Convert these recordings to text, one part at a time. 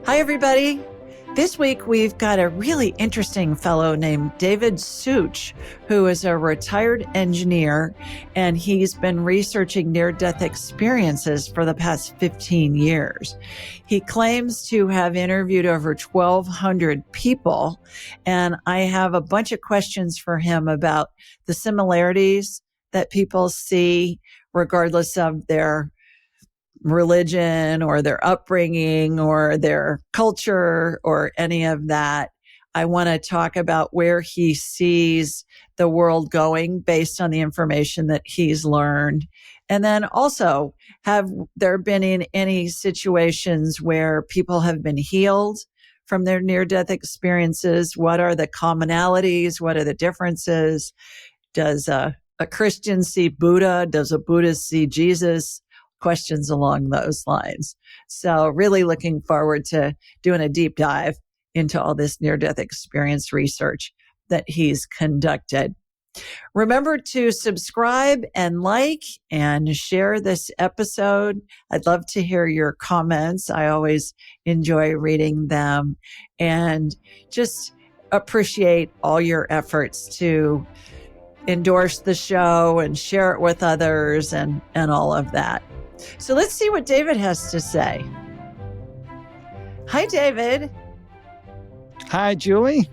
Hi, everybody. This week, we've got a really interesting fellow named David Suich, who is a retired engineer, and he's been researching near-death experiences for the past 15 years. He claims to have interviewed over 1,200 people, and I have a bunch of questions for him about the similarities that people see regardless of their religion or their upbringing or their culture or any of that. I want to talk about where he sees the world going based on the information that he's learned. And then also, have there been in any situations where people have been healed from their near-death experiences? What are the commonalities? What are the differences? Does a Christian see Buddha? Does a Buddhist see Jesus? Questions along those lines. So really looking forward to doing a deep dive into all this near-death experience research that he's conducted. Remember to subscribe and like and share this episode. I'd love to hear your comments. I always enjoy reading them and just appreciate all your efforts to endorse the show and share it with others and all of that. So let's see what David has to say. Hi, David. Hi, Julie.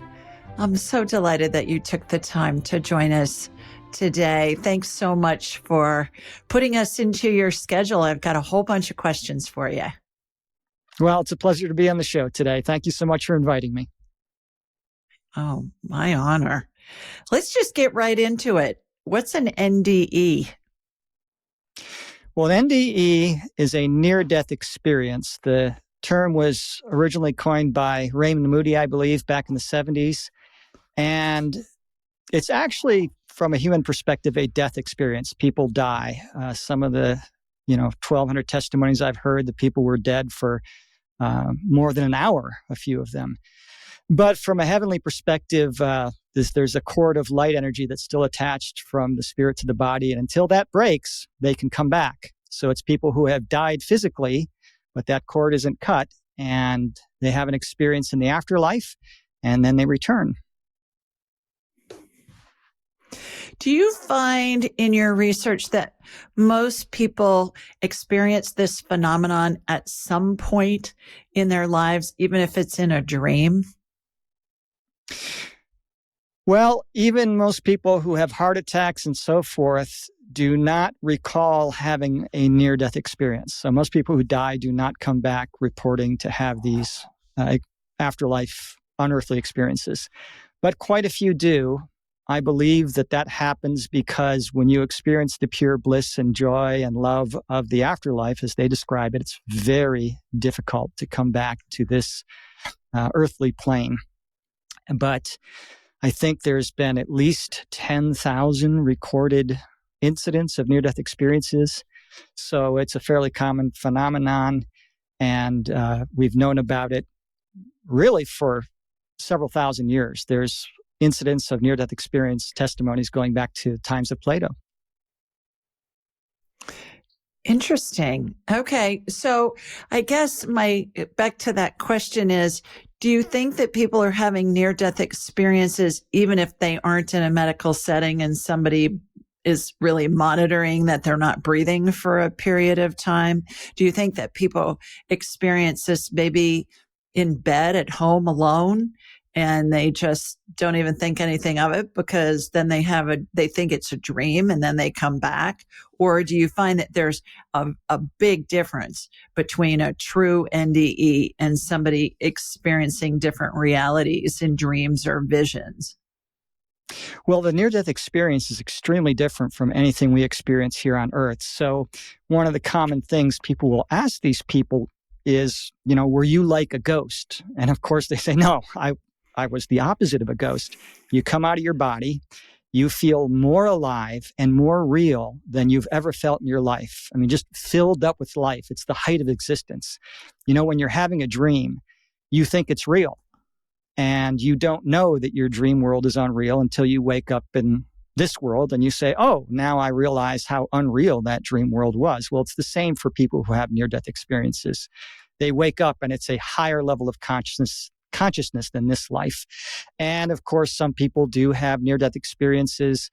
I'm so delighted that you took the time to join us today. Thanks so much for putting us into your schedule. I've got a whole bunch of questions for you. Well, it's a pleasure to be on the show today. Thank you so much for inviting me. Oh, my honor. Let's just get right into it. What's an NDE? Well, an NDE is a near-death experience. The term was originally coined by Raymond Moody, I believe, back in the 70s. And it's actually, from a human perspective, a death experience. People die. Some of the 1,200 testimonies I've heard, the people were dead for more than an hour, a few of them. But from a heavenly perspective, there's a cord of light energy that's still attached from the spirit to the body. And until that breaks, they can come back. So it's people who have died physically, but that cord isn't cut, and they have an experience in the afterlife, and then they return. Do you find in your research that most people experience this phenomenon at some point in their lives, even if it's in a dream? Well, even most people who have heart attacks and so forth do not recall having a near-death experience. So most people who die do not come back reporting to have these afterlife unearthly experiences. But quite a few do. I believe that happens because when you experience the pure bliss and joy and love of the afterlife, as they describe it, it's very difficult to come back to this earthly plane. But I think there's been at least 10,000 recorded incidents of near-death experiences. So it's a fairly common phenomenon, and we've known about it really for several thousand years. There's incidents of near-death experience testimonies going back to times of Plato. Interesting. Okay. So I guess back to that question is, do you think that people are having near-death experiences even if they aren't in a medical setting and somebody is really monitoring that they're not breathing for a period of time? Do you think that people experience this maybe in bed at home alone and they just don't even think anything of it because then they think it's a dream and then they come back? Or do you find that there's a big difference between a true NDE and somebody experiencing different realities in dreams or visions? Well, the near-death experience is extremely different from anything we experience here on Earth. So one of the common things people will ask these people is, were you like a ghost? And of course they say, no, I was the opposite of a ghost. You come out of your body, you feel more alive and more real than you've ever felt in your life. I mean, just filled up with life. It's the height of existence. When you're having a dream, you think it's real. And you don't know that your dream world is unreal until you wake up in this world and you say, oh, now I realize how unreal that dream world was. Well, it's the same for people who have near-death experiences. they wake up and it's a higher level of consciousness than this life. And of course, some people do have near-death experiences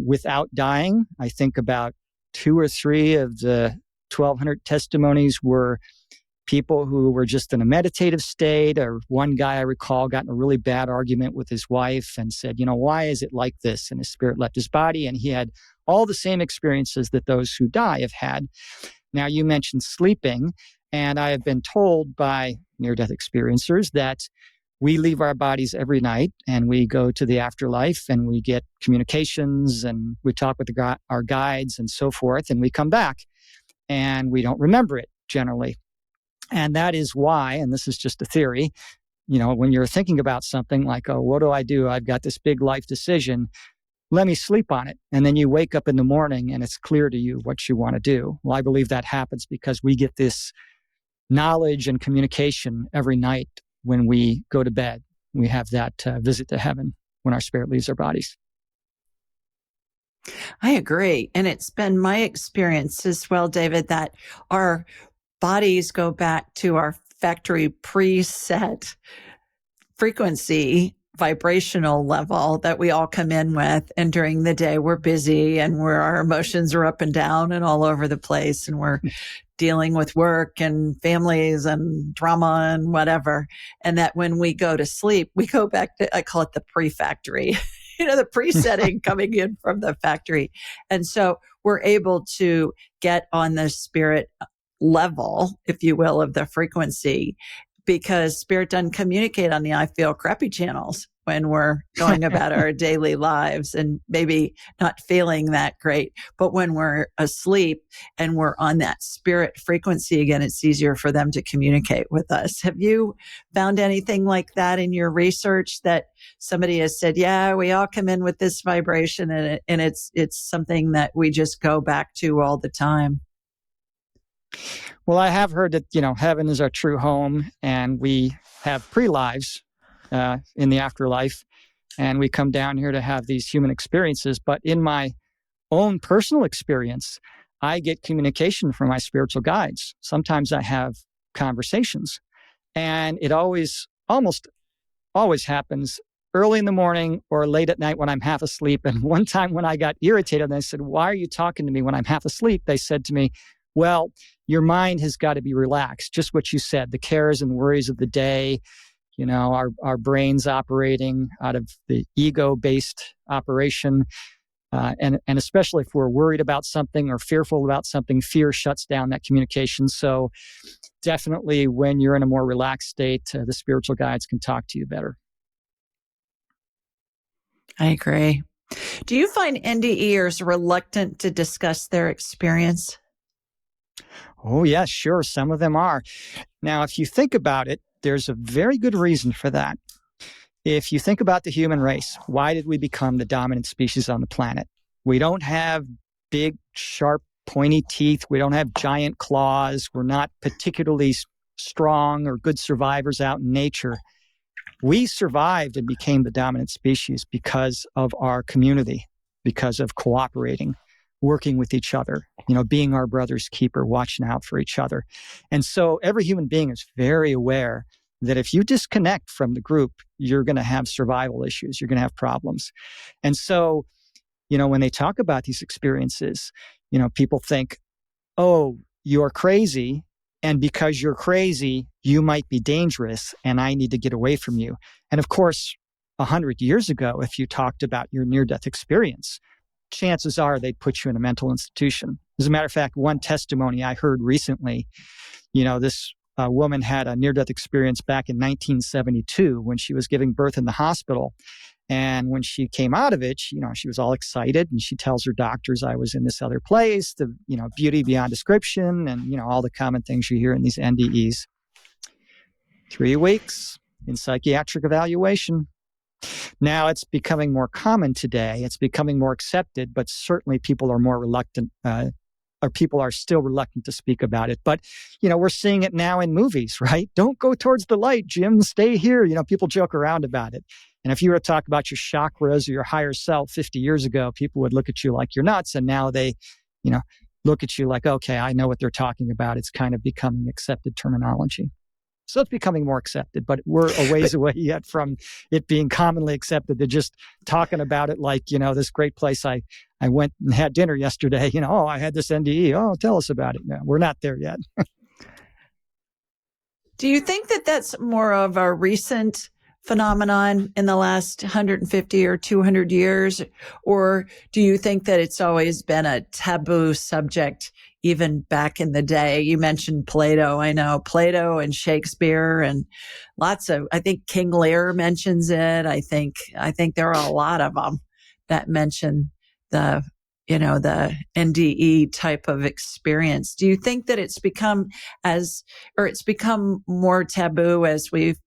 without dying. I think about 2 or 3 of the 1,200 testimonies were people who were just in a meditative state. Or one guy I recall got in a really bad argument with his wife and said, why is it like this? And his spirit left his body, and he had all the same experiences that those who die have had. Now, you mentioned sleeping, and I have been told by near-death experiencers that we leave our bodies every night and we go to the afterlife and we get communications and we talk with our guides and so forth, and we come back and we don't remember it generally. And that is why, and this is just a theory, when you're thinking about something like, oh, what do I do? I've got this big life decision. Let me sleep on it. And then you wake up in the morning and it's clear to you what you want to do. Well, I believe that happens because we get this knowledge and communication every night when we go to bed. We have that visit to heaven when our spirit leaves our bodies. I agree. And it's been my experience as well, David, that our bodies go back to our factory preset frequency, vibrational level that we all come in with. And during the day, we're busy and our emotions are up and down and all over the place. And we're dealing with work and families and drama and whatever. And that when we go to sleep, we go back to, I call it the pre-factory, the presetting coming in from the factory. And so we're able to get on the spirit level, if you will, of the frequency, because spirit doesn't communicate on the I feel crappy channels when we're going about our daily lives and maybe not feeling that great. But when we're asleep and we're on that spirit frequency again, it's easier for them to communicate with us. Have you found anything like that in your research, that somebody has said, yeah, we all come in with this vibration and it's something that we just go back to all the time? Well, I have heard that, heaven is our true home and we have pre-lives in the afterlife, and we come down here to have these human experiences. But in my own personal experience, I get communication from my spiritual guides. Sometimes I have conversations, and it almost always happens early in the morning or late at night when I'm half asleep. And one time when I got irritated and I said, why are you talking to me when I'm half asleep? They said to me, well, your mind has got to be relaxed. Just what you said, the cares and worries of the day, our brains operating out of the ego-based operation. And especially if we're worried about something or fearful about something, fear shuts down that communication. So definitely when you're in a more relaxed state, the spiritual guides can talk to you better. I agree. Do you find NDEers reluctant to discuss their experience? Oh, yes, sure. Some of them are. Now, if you think about it, there's a very good reason for that. If you think about the human race, why did we become the dominant species on the planet? We don't have big, sharp, pointy teeth. We don't have giant claws. We're not particularly strong or good survivors out in nature. We survived and became the dominant species because of our community, because of cooperating, working with each other, being our brother's keeper, watching out for each other. And so every human being is very aware that if you disconnect from the group, you're going to have survival issues. You're going to have problems. And so, when they talk about these experiences, people think, oh, you're crazy. And because you're crazy, you might be dangerous and I need to get away from you. And of course, 100 years ago, if you talked about your near-death experience, chances are they'd put you in a mental institution. As a matter of fact, one testimony I heard recently, this woman had a near-death experience back in 1972 when she was giving birth in the hospital. And when she came out of it, she was all excited, and she tells her doctors, I was in this other place, the beauty beyond description, and all the common things you hear in these NDEs. 3 weeks in psychiatric evaluation. Now it's becoming more common today. It's becoming more accepted, but certainly people are more reluctant, or people are still reluctant to speak about it. But, we're seeing it now in movies, right? Don't go towards the light, Jim. Stay here. People joke around about it. And if you were to talk about your chakras or your higher self 50 years ago, people would look at you like you're nuts. And now they, look at you like, okay, I know what they're talking about. It's kind of becoming accepted terminology. So it's becoming more accepted, but we're a ways away yet from it being commonly accepted. They're just talking about it like, this great place I went and had dinner yesterday. Oh, I had this NDE. Oh, tell us about it. No, we're not there yet. Do you think that that's more of a recent phenomenon in the last 150 or 200 years? Or do you think that it's always been a taboo subject even back in the day? You mentioned Plato. I know Plato and Shakespeare and I think King Lear mentions it. I think there are a lot of them that mention the NDE type of experience. Do you think that it's become more taboo as we've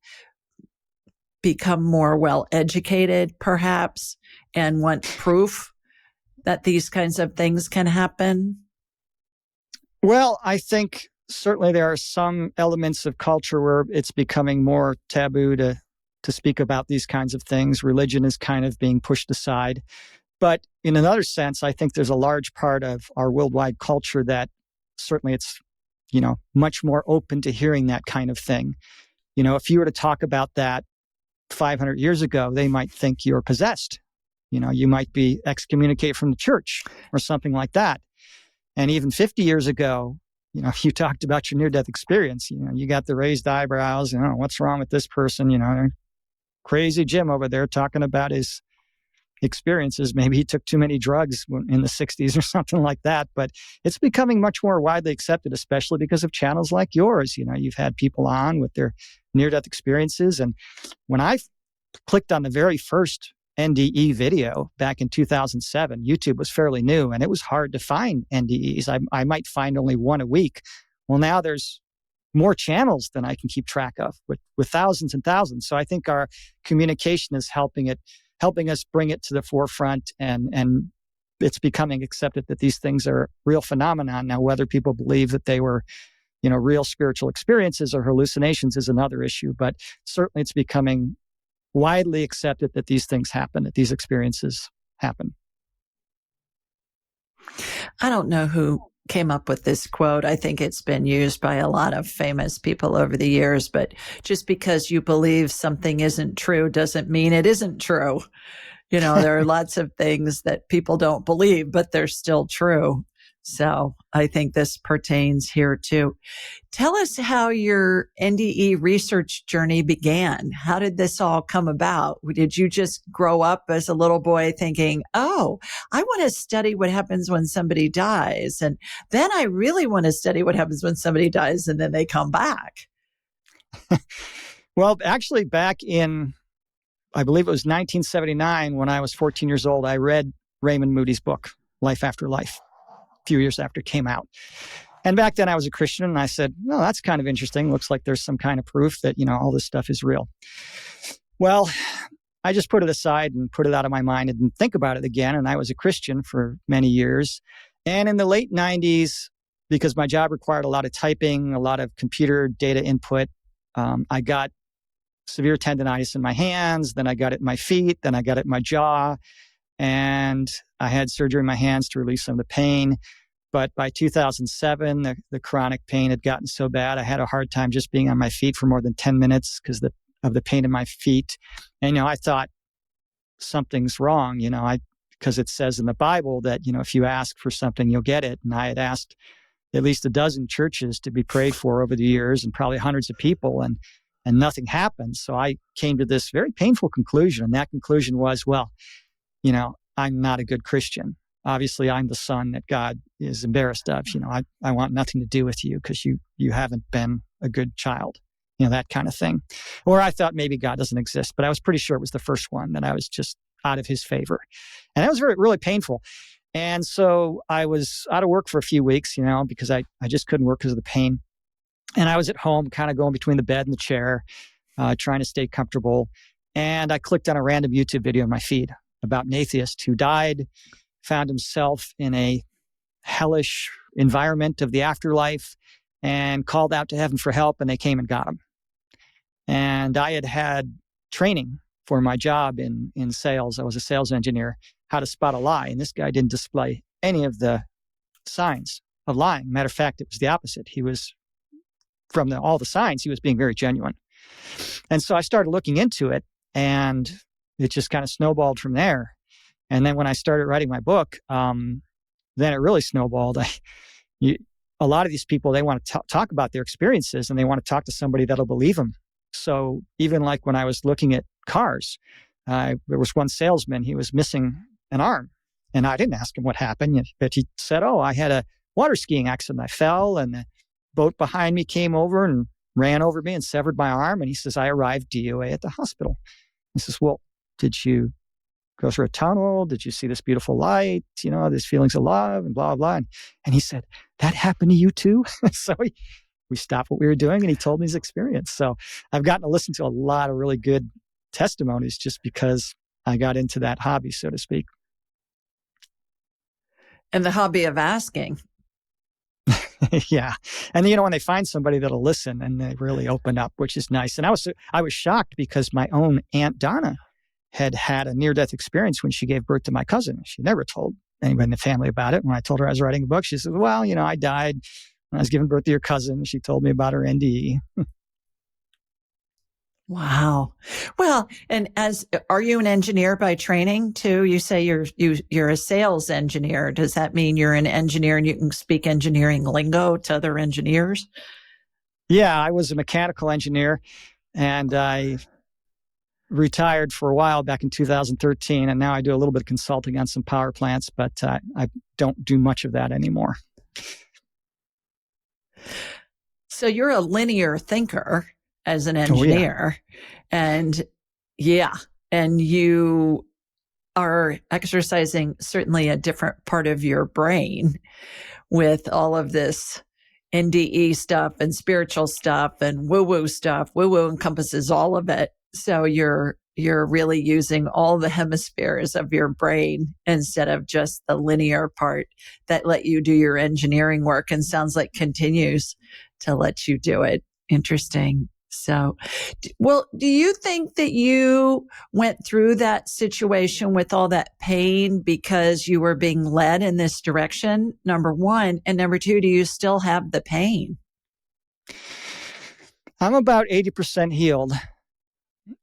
become more well educated, perhaps, and want proof that these kinds of things can happen? Well, I think certainly there are some elements of culture where it's becoming more taboo to speak about these kinds of things. Religion is kind of being pushed aside. But in another sense, I think there's a large part of our worldwide culture that certainly it's, much more open to hearing that kind of thing. If you were to talk about that 500 years ago, they might think you're possessed. You might be excommunicated from the church or something like that. And even 50 years ago, you talked about your near-death experience. You got the raised eyebrows. What's wrong with this person? Crazy Jim over there talking about his experiences. Maybe he took too many drugs in the 60s or something like that. But it's becoming much more widely accepted, especially because of channels like yours. You've had people on with their near-death experiences. And when I clicked on the very first NDE video back in 2007, YouTube was fairly new and it was hard to find NDEs. I might find only one a week. Well, now there's more channels than I can keep track of with thousands and thousands. So I think our communication is helping us bring it to the forefront, and it's becoming accepted that these things are real phenomenon. Now, whether people believe that they were, real spiritual experiences or hallucinations is another issue, but certainly it's becoming widely accepted that these things happen, that these experiences happen. I don't know who came up with this quote. I think it's been used by a lot of famous people over the years, but just because you believe something isn't true doesn't mean it isn't true. There are lots of things that people don't believe, but they're still true. So I think this pertains here too. Tell us how your NDE research journey began. How did this all come about? Did you just grow up as a little boy thinking, oh, I want to study what happens when somebody dies, and then I really want to study what happens when somebody dies, and then they come back? Well, actually, back in, I believe it was 1979, when I was 14 years old, I read Raymond Moody's book, Life After Life, a few years after it came out. And back then I was a Christian, and I said, no, that's kind of interesting. Looks like there's some kind of proof that, all this stuff is real. Well, I just put it aside and put it out of my mind and didn't think about it again. And I was a Christian for many years. And in the late 90s, because my job required a lot of typing, a lot of computer data input, I got severe tendonitis in my hands, then I got it in my feet, then I got it in my jaw, and I had surgery in my hands to relieve some of the pain. But by 2007, the chronic pain had gotten so bad, I had a hard time just being on my feet for more than 10 minutes because of the pain in my feet. And, I thought something's wrong, because it says in the Bible that, if you ask for something, you'll get it. And I had asked at least a dozen churches to be prayed for over the years, and probably hundreds of people, and nothing happened. So I came to this very painful conclusion. And that conclusion was, well, I'm not a good Christian. Obviously, I'm the son that God is embarrassed of. I want nothing to do with you because you haven't been a good child, that kind of thing. Or I thought maybe God doesn't exist, but I was pretty sure it was the first one, that I was just out of his favor. And that was really painful. And so I was out of work for a few weeks, because I just couldn't work because of the pain. And I was at home kind of going between the bed and the chair, trying to stay comfortable. And I clicked on a random YouTube video in my feed about an atheist who died, found himself in a hellish environment of the afterlife, and called out to heaven for help, and they came and got him. And I had training for my job in sales. I was a sales engineer, how to spot a lie. And this guy didn't display any of the signs of lying. Matter of fact, it was the opposite. He was, from all the signs, he was being very genuine. And so I started looking into it, and it just kind of snowballed from there. And then when I started writing my book, then it really snowballed. A lot of these people, they want to talk about their experiences, and they want to talk to somebody that'll believe them. So even like when I was looking at cars, there was one salesman, he was missing an arm. And I didn't ask him what happened, but he said, oh, I had a water skiing accident. I fell, and the boat behind me came over and ran over me and severed my arm. And he says, I arrived DOA at the hospital. He says, well, did you go through a tunnel? Did you see this beautiful light? These feelings of love and blah, blah, blah. And he said, that happened to you too? So we stopped what we were doing, and he told me his experience. So I've gotten to listen to a lot of really good testimonies just because I got into that hobby, so to speak. And the hobby of asking. Yeah. And when they find somebody that'll listen, and they really open up, which is nice. And I was shocked because my own Aunt Donna had a near-death experience when she gave birth to my cousin. She never told anybody in the family about it. When I told her I was writing a book, she said, well, I died when I was giving birth to your cousin. She told me about her NDE. Wow. Well, and are you an engineer by training too? You say you're a sales engineer. Does that mean you're an engineer and you can speak engineering lingo to other engineers? Yeah, I was a mechanical engineer, and I retired for a while back in 2013. And now I do a little bit of consulting on some power plants, but I don't do much of that anymore. So you're a linear thinker as an engineer. And you are exercising certainly a different part of your brain with all of this NDE stuff and spiritual stuff and woo-woo stuff. Woo-woo encompasses all of it. So you're really using all the hemispheres of your brain instead of just the linear part that let you do your engineering work, and sounds like continues to let you do it. Interesting. So, well, do you think that you went through that situation with all that pain because you were being led in this direction? Number one. And number two, do you still have the pain? I'm about 80% healed.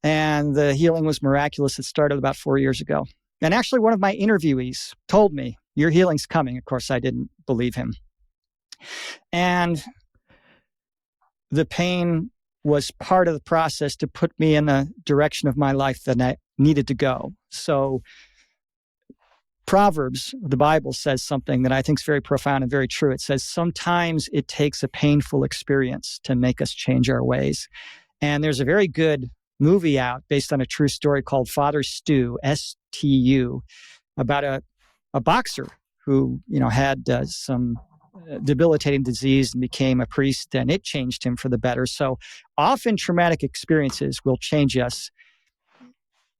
And the healing was miraculous. It started about 4 years ago. And actually, one of my interviewees told me, your healing's coming. Of course, I didn't believe him. And the pain was part of the process to put me in the direction of my life that I needed to go. So Proverbs, the Bible, says something that I think is very profound and very true. It says, sometimes it takes a painful experience to make us change our ways. And there's a very good movie out based on a true story called Father Stu, S-T-U, about a boxer who, had some debilitating disease and became a priest, and it changed him for the better. So often traumatic experiences will change us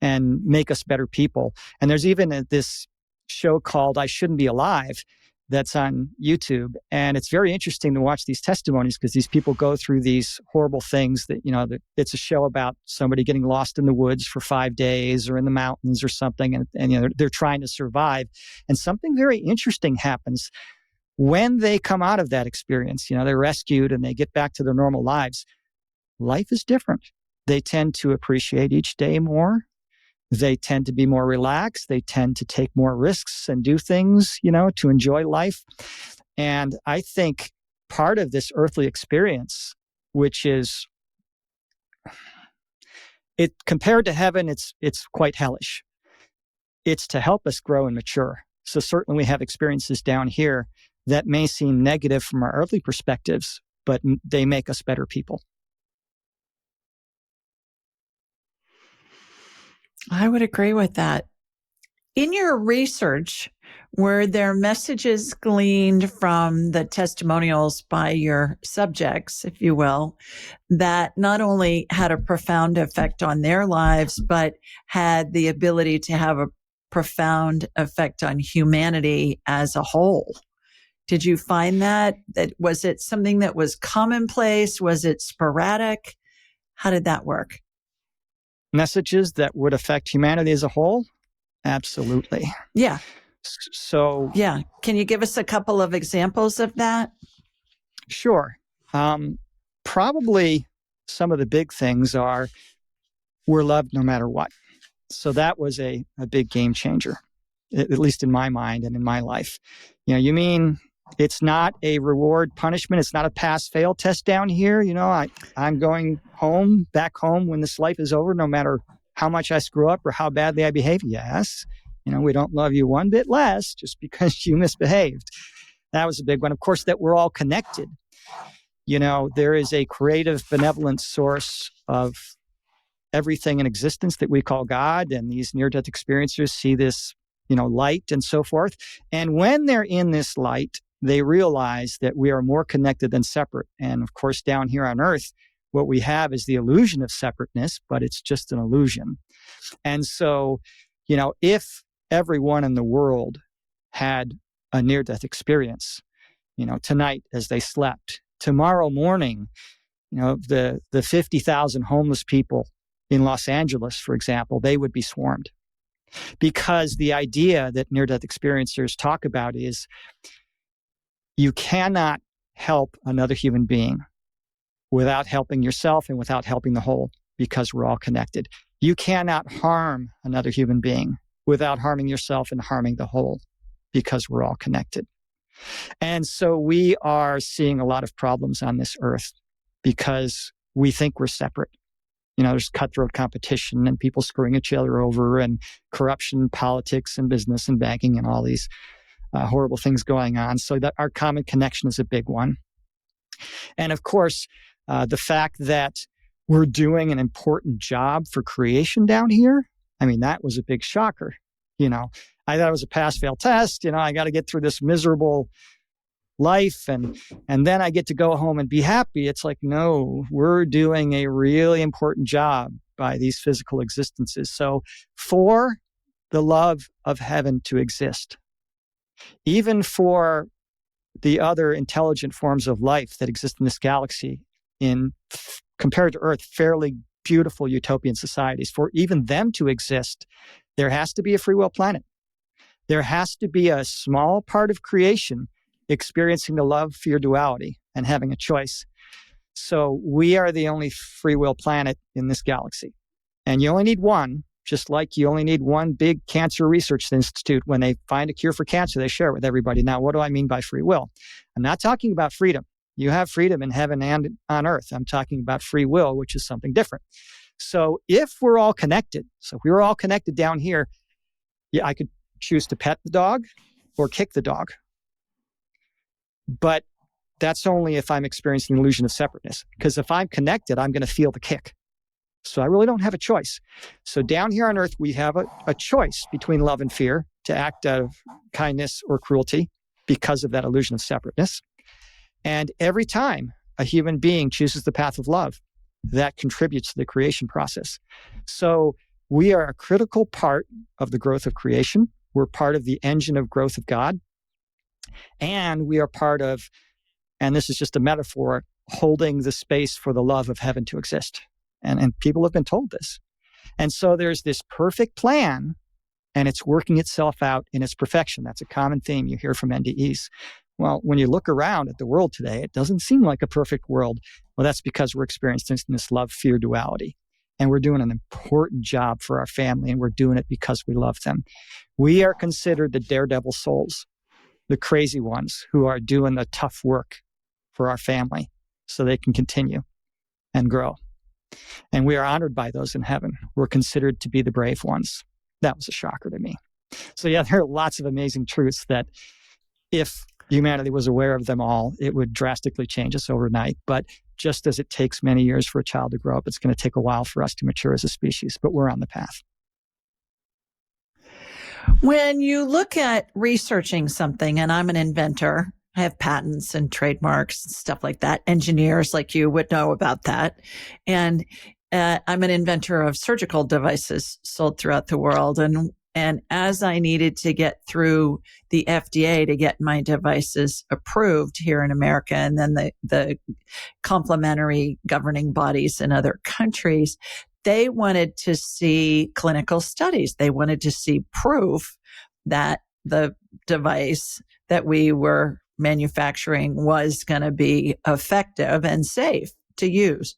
and make us better people. And there's even this show called I Shouldn't Be Alive that's on YouTube. And it's very interesting to watch these testimonies because these people go through these horrible things that, it's a show about somebody getting lost in the woods for 5 days or in the mountains or something. And they're trying to survive. And something very interesting happens when they come out of that experience. They're rescued and they get back to their normal lives. Life is different. They tend to appreciate each day more. They tend to be more relaxed. They tend to take more risks and do things, to enjoy life. And I think part of this earthly experience, which is, it compared to heaven, it's quite hellish. It's to help us grow and mature. So certainly we have experiences down here that may seem negative from our earthly perspectives, but they make us better people. I would agree with that. In your research, were there messages gleaned from the testimonials by your subjects, if you will, that not only had a profound effect on their lives, but had the ability to have a profound effect on humanity as a whole? Did you find that was it something that was commonplace? Was it sporadic? How did that work? Messages that would affect humanity as a whole? Absolutely. Yeah. So, yeah. Can you give us a couple of examples of that? sure. Probably some of the big things are we're loved no matter what. So that was a big game changer, at least in my mind and in my life. You mean it's not a reward punishment? It's not a pass-fail test down here? I'm going back home when this life is over, no matter how much I screw up or how badly I behave? Yes. We don't love you one bit less just because you misbehaved. That was a big one. Of course, that we're all connected. There is a creative, benevolent source of everything in existence that we call God, and these near-death experiencers see this, light and so forth. And when they're in this light, they realize that we are more connected than separate. And of course, down here on Earth, what we have is the illusion of separateness, but it's just an illusion. And so, if everyone in the world had a near-death experience, tonight as they slept, tomorrow morning, the 50,000 homeless people in Los Angeles, for example, they would be swarmed. Because the idea that near-death experiencers talk about is you cannot help another human being without helping yourself and without helping the whole, because we're all connected. You cannot harm another human being without harming yourself and harming the whole, because we're all connected. And so we are seeing a lot of problems on this earth because we think we're separate. There's cutthroat competition and people screwing each other over and corruption, politics and business and banking and all these horrible things going on. So that our common connection is a big one. And of course, the fact that we're doing an important job for creation down here, that was a big shocker. I thought it was a pass-fail test. I got to get through this miserable life and then I get to go home and be happy. It's like, no, we're doing a really important job by these physical existences. So for the love of heaven to exist, even for the other intelligent forms of life that exist in this galaxy, in compared to Earth, fairly beautiful utopian societies, for even them to exist, there has to be a free will planet. There has to be a small part of creation experiencing the love-fear duality and having a choice. So we are the only free will planet in this galaxy. And you only need one, just like you only need one big cancer research institute. When they find a cure for cancer, they share it with everybody. Now, what do I mean by free will? I'm not talking about freedom. You have freedom in heaven and on earth. I'm talking about free will, which is something different. So if we're all connected, so if we were all connected down here, I could choose to pet the dog or kick the dog. But that's only if I'm experiencing the illusion of separateness. Because if I'm connected, I'm going to feel the kick. So I really don't have a choice. So down here on Earth, we have a choice between love and fear, to act out of kindness or cruelty because of that illusion of separateness. And every time a human being chooses the path of love, that contributes to the creation process. So we are a critical part of the growth of creation. We're part of the engine of growth of God. And we are part of, and this is just a metaphor, holding the space for the love of heaven to exist. And people have been told this. And so there's this perfect plan, and it's working itself out in its perfection. That's a common theme you hear from NDEs. Well, when you look around at the world today, it doesn't seem like a perfect world. Well, that's because we're experiencing this love-fear duality. And we're doing an important job for our family, and we're doing it because we love them. We are considered the daredevil souls, the crazy ones who are doing the tough work for our family so they can continue and grow. And we are honored by those in heaven. We're considered to be the brave ones. That was a shocker to me. So yeah, there are lots of amazing truths that if humanity was aware of them all, it would drastically change us overnight. But just as it takes many years for a child to grow up, it's going to take a while for us to mature as a species, but we're on the path. When you look at researching something, and I'm an inventor, I have patents and trademarks and stuff like that. Engineers like you would know about that. And I'm an inventor of surgical devices sold throughout the world. And as I needed to get through the FDA to get my devices approved here in America, and then the complementary governing bodies in other countries, they wanted to see clinical studies. They wanted to see proof that the device that we were manufacturing was going to be effective and safe to use.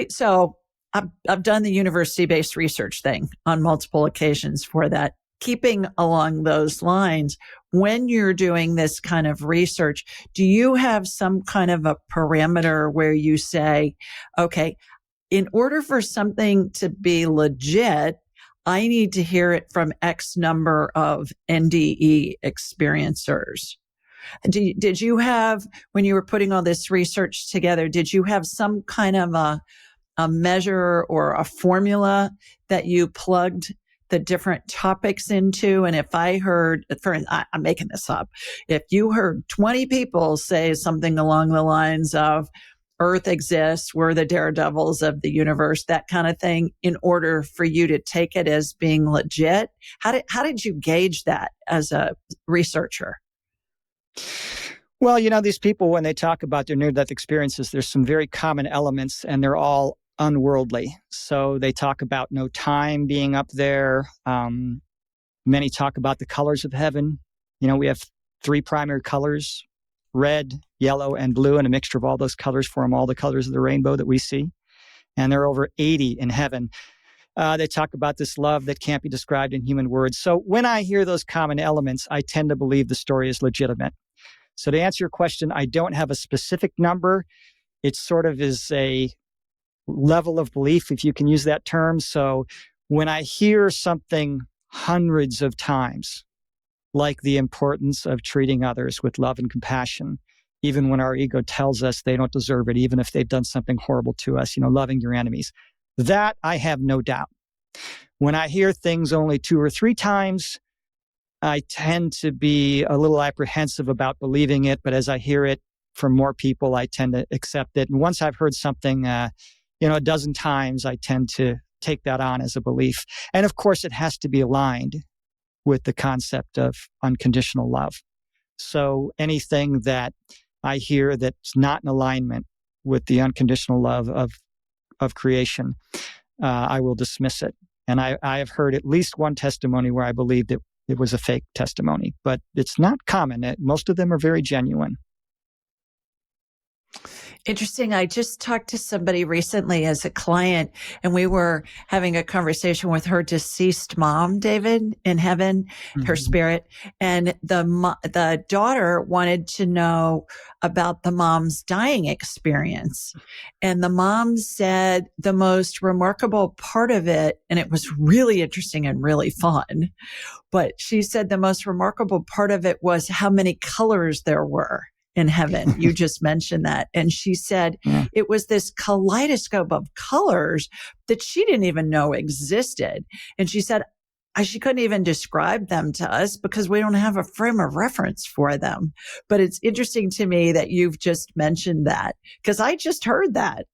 So I've done the university-based research thing on multiple occasions for that. Keeping along those lines, when you're doing this kind of research, do you have some kind of a parameter where you say, okay, in order for something to be legit, I need to hear it from X number of NDE experiencers? Did you have, when you were putting all this research together, did you have some kind of a measure or a formula that you plugged the different topics into? And if I heard, I'm making this up, if you heard 20 people say something along the lines of Earth exists, we're the daredevils of the universe, that kind of thing, in order for you to take it as being legit, how did you gauge that as a researcher? Well, these people, when they talk about their near-death experiences, there's some very common elements, and they're all unworldly. So they talk about no time being up there. Many talk about the colors of heaven. We have 3 primary colors: red, yellow, and blue, and a mixture of all those colors form all the colors of the rainbow that we see. And there are over 80 in heaven. They talk about this love that can't be described in human words. So when I hear those common elements, I tend to believe the story is legitimate. So to answer your question, I don't have a specific number. It sort of is a level of belief, if you can use that term. So when I hear something hundreds of times, like the importance of treating others with love and compassion, even when our ego tells us they don't deserve it, even if they've done something horrible to us, loving your enemies, that I have no doubt. When I hear things only 2 or 3 times, I tend to be a little apprehensive about believing it, but as I hear it from more people, I tend to accept it. And once I've heard something, a dozen times, I tend to take that on as a belief. And of course, it has to be aligned with the concept of unconditional love. So anything that I hear that's not in alignment with the unconditional love of creation, I will dismiss it. And I have heard at least one testimony where I believed it was a fake testimony, but it's not common. Most of them are very genuine. Interesting. I just talked to somebody recently as a client, and we were having a conversation with her deceased mom, David, in heaven, her spirit. And the daughter wanted to know about the mom's dying experience. And the mom said the most remarkable part of it, and it was really interesting and really fun, but she said the most remarkable part of it was how many colors there were in heaven. You just mentioned that. And she said it was this kaleidoscope of colors that she didn't even know existed. And she said she couldn't even describe them to us because we don't have a frame of reference for them. But it's interesting to me that you've just mentioned that, because I just heard that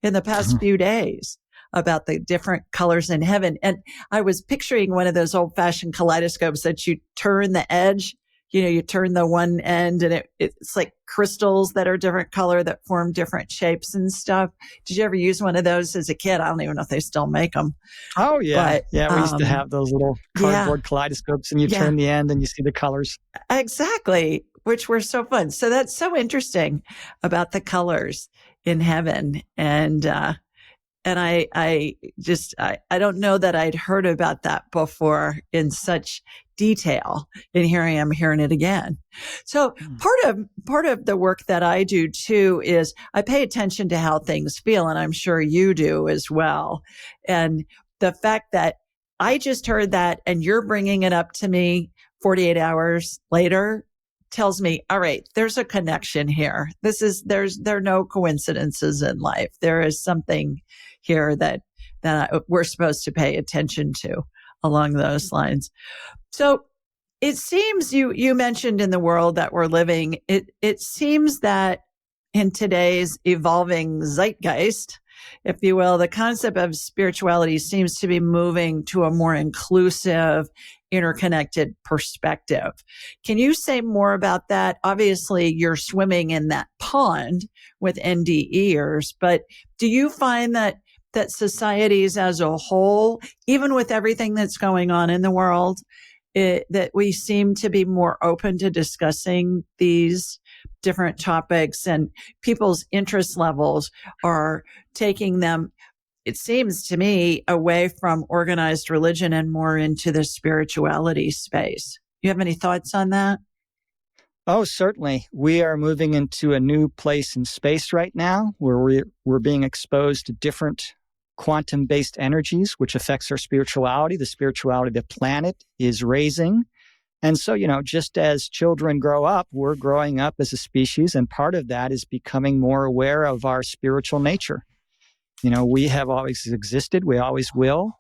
in the past few days about the different colors in heaven. And I was picturing one of those old-fashioned kaleidoscopes that you turn the edge. You turn the one end and it's like crystals that are different color that form different shapes and stuff. Did you ever use one of those as a kid? I don't even know if they still make them. Oh, yeah. But, we used to have those little cardboard kaleidoscopes, and you turn the end and you see the colors. Exactly, which were so fun. So that's so interesting about the colors in heaven. And I don't know that I'd heard about that before in such detail. And here I am hearing it again. So part of the work that I do too is I pay attention to how things feel. And I'm sure you do as well. And the fact that I just heard that and you're bringing it up to me 48 hours later tells me, all right, there's a connection here. There are no coincidences in life. There is something here that we're supposed to pay attention to along those lines. So it seems you mentioned in the world that we're living, it seems that in today's evolving zeitgeist, if you will, the concept of spirituality seems to be moving to a more inclusive, interconnected perspective. Can you say more about that? Obviously, you're swimming in that pond with NDEs, but do you find that societies as a whole, even with everything that's going on in the world, that we seem to be more open to discussing these different topics, and people's interest levels are taking them, it seems to me, away from organized religion and more into the spirituality space. You have any thoughts on that? Oh, certainly. We are moving into a new place in space right now where we're being exposed to different quantum-based energies, which affects our spirituality. The spirituality of the planet is raising. And so, just as children grow up, we're growing up as a species. And part of that is becoming more aware of our spiritual nature. We have always existed. We always will.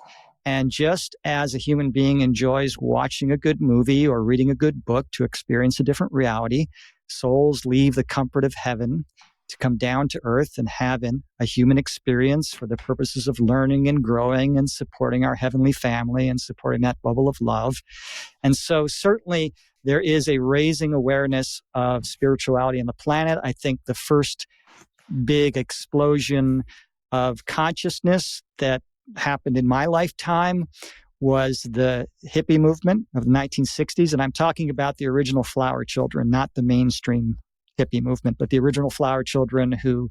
And just as a human being enjoys watching a good movie or reading a good book to experience a different reality, souls leave the comfort of heaven to come down to earth and have a human experience for the purposes of learning and growing and supporting our heavenly family and supporting that bubble of love. And so certainly there is a raising awareness of spirituality on the planet. I think the first big explosion of consciousness that happened in my lifetime was the hippie movement of the 1960s. And I'm talking about the original flower children, not the mainstream hippie movement, but the original flower children who,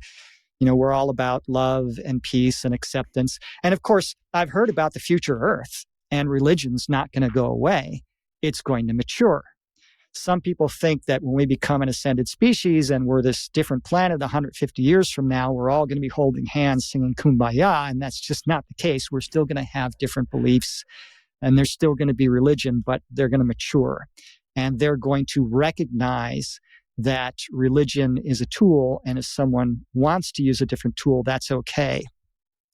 were all about love and peace and acceptance. And of course, I've heard about the future Earth, and religion's not going to go away. It's going to mature. Some people think that when we become an ascended species and we're this different planet 150 years from now, we're all going to be holding hands singing Kumbaya. And that's just not the case. We're still going to have different beliefs, and there's still going to be religion, but they're going to mature. And they're going to recognize that religion is a tool. And if someone wants to use a different tool, that's okay.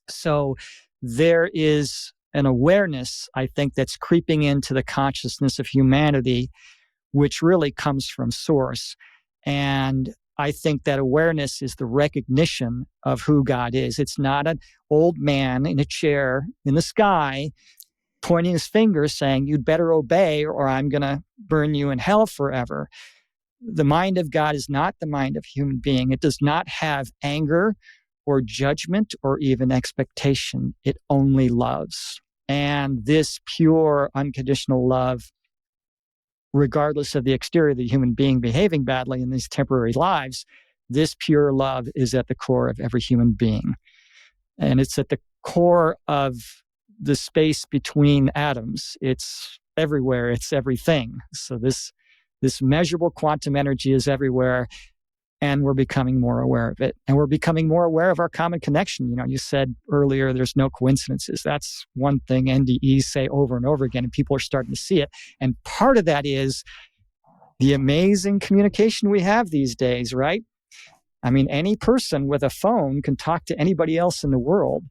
So there is an awareness, I think, that's creeping into the consciousness of humanity, which really comes from source. And I think that awareness is the recognition of who God is. It's not an old man in a chair in the sky pointing his finger saying, you'd better obey or I'm going to burn you in hell forever. The mind of God is not the mind of a human being. It does not have anger or judgment or even expectation. It only loves. And this pure, unconditional love, regardless of the exterior of the human being behaving badly in these temporary lives, this pure love is at the core of every human being. And it's at the core of the space between atoms. It's everywhere. It's everything. So this measurable quantum energy is everywhere, and we're becoming more aware of it. And we're becoming more aware of our common connection. You said earlier, there's no coincidences. That's one thing NDEs say over and over again, and people are starting to see it. And part of that is the amazing communication we have these days, right? I mean, any person with a phone can talk to anybody else in the world.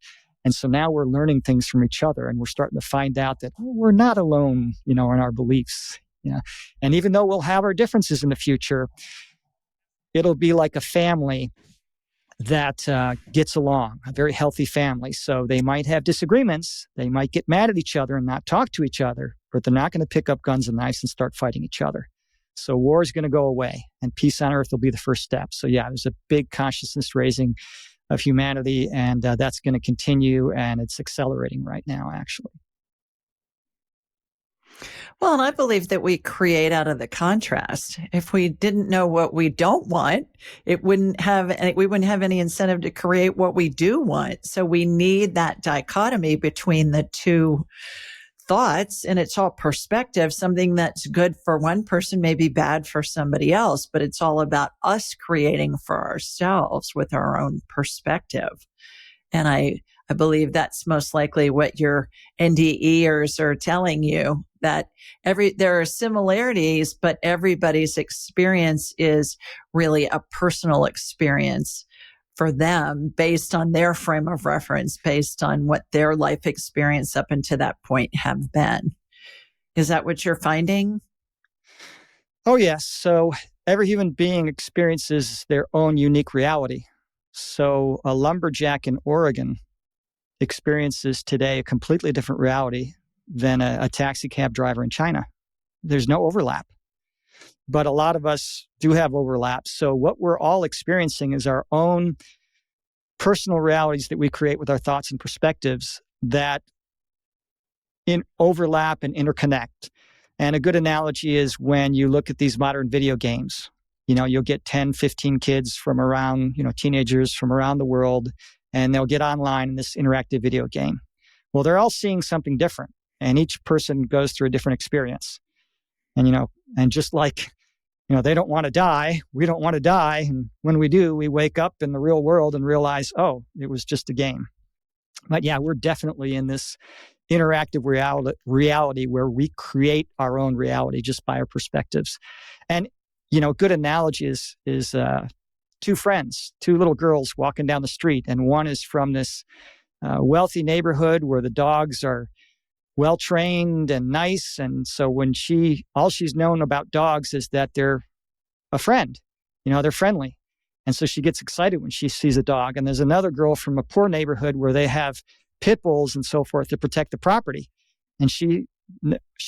And so now we're learning things from each other, and we're starting to find out that we're not alone, in our beliefs. And even though we'll have our differences in the future, it'll be like a family that gets along, a very healthy family. So they might have disagreements. They might get mad at each other and not talk to each other, but they're not going to pick up guns and knives and start fighting each other. So war is going to go away, and peace on earth will be the first step. So yeah, there's a big consciousness raising of humanity, and that's going to continue, and it's accelerating right now, actually. Well, and I believe that we create out of the contrast. If we didn't know what we don't want, we wouldn't have any incentive to create what we do want. So we need that dichotomy between the two thoughts, and it's all perspective. Something that's good for one person may be bad for somebody else, but it's all about us creating for ourselves with our own perspective. And I believe that's most likely what your NDEers are telling you, that there are similarities, but everybody's experience is really a personal experience for them based on their frame of reference, based on what their life experience up until that point have been. Is that what you're finding? Oh, yes. So every human being experiences their own unique reality. So a lumberjack in Oregon experiences today a completely different reality than a taxi cab driver in China. There's no overlap. But a lot of us do have overlap. So what we're all experiencing is our own personal realities that we create with our thoughts and perspectives that overlap and interconnect. And a good analogy is when you look at these modern video games, you'll get 10, 15 kids from around, teenagers from around the world, and they'll get online in this interactive video game. Well, they're all seeing something different, and each person goes through a different experience. And, and just like, they don't want to die, we don't want to die. And when we do, we wake up in the real world and realize, oh, it was just a game. But yeah, we're definitely in this interactive reality where we create our own reality just by our perspectives. And, a good analogy is two friends, two little girls walking down the street, and one is from this wealthy neighborhood where the dogs are well-trained and nice. And so all she's known about dogs is that they're a friend, they're friendly. And so she gets excited when she sees a dog. And there's another girl from a poor neighborhood where they have pit bulls and so forth to protect the property. And she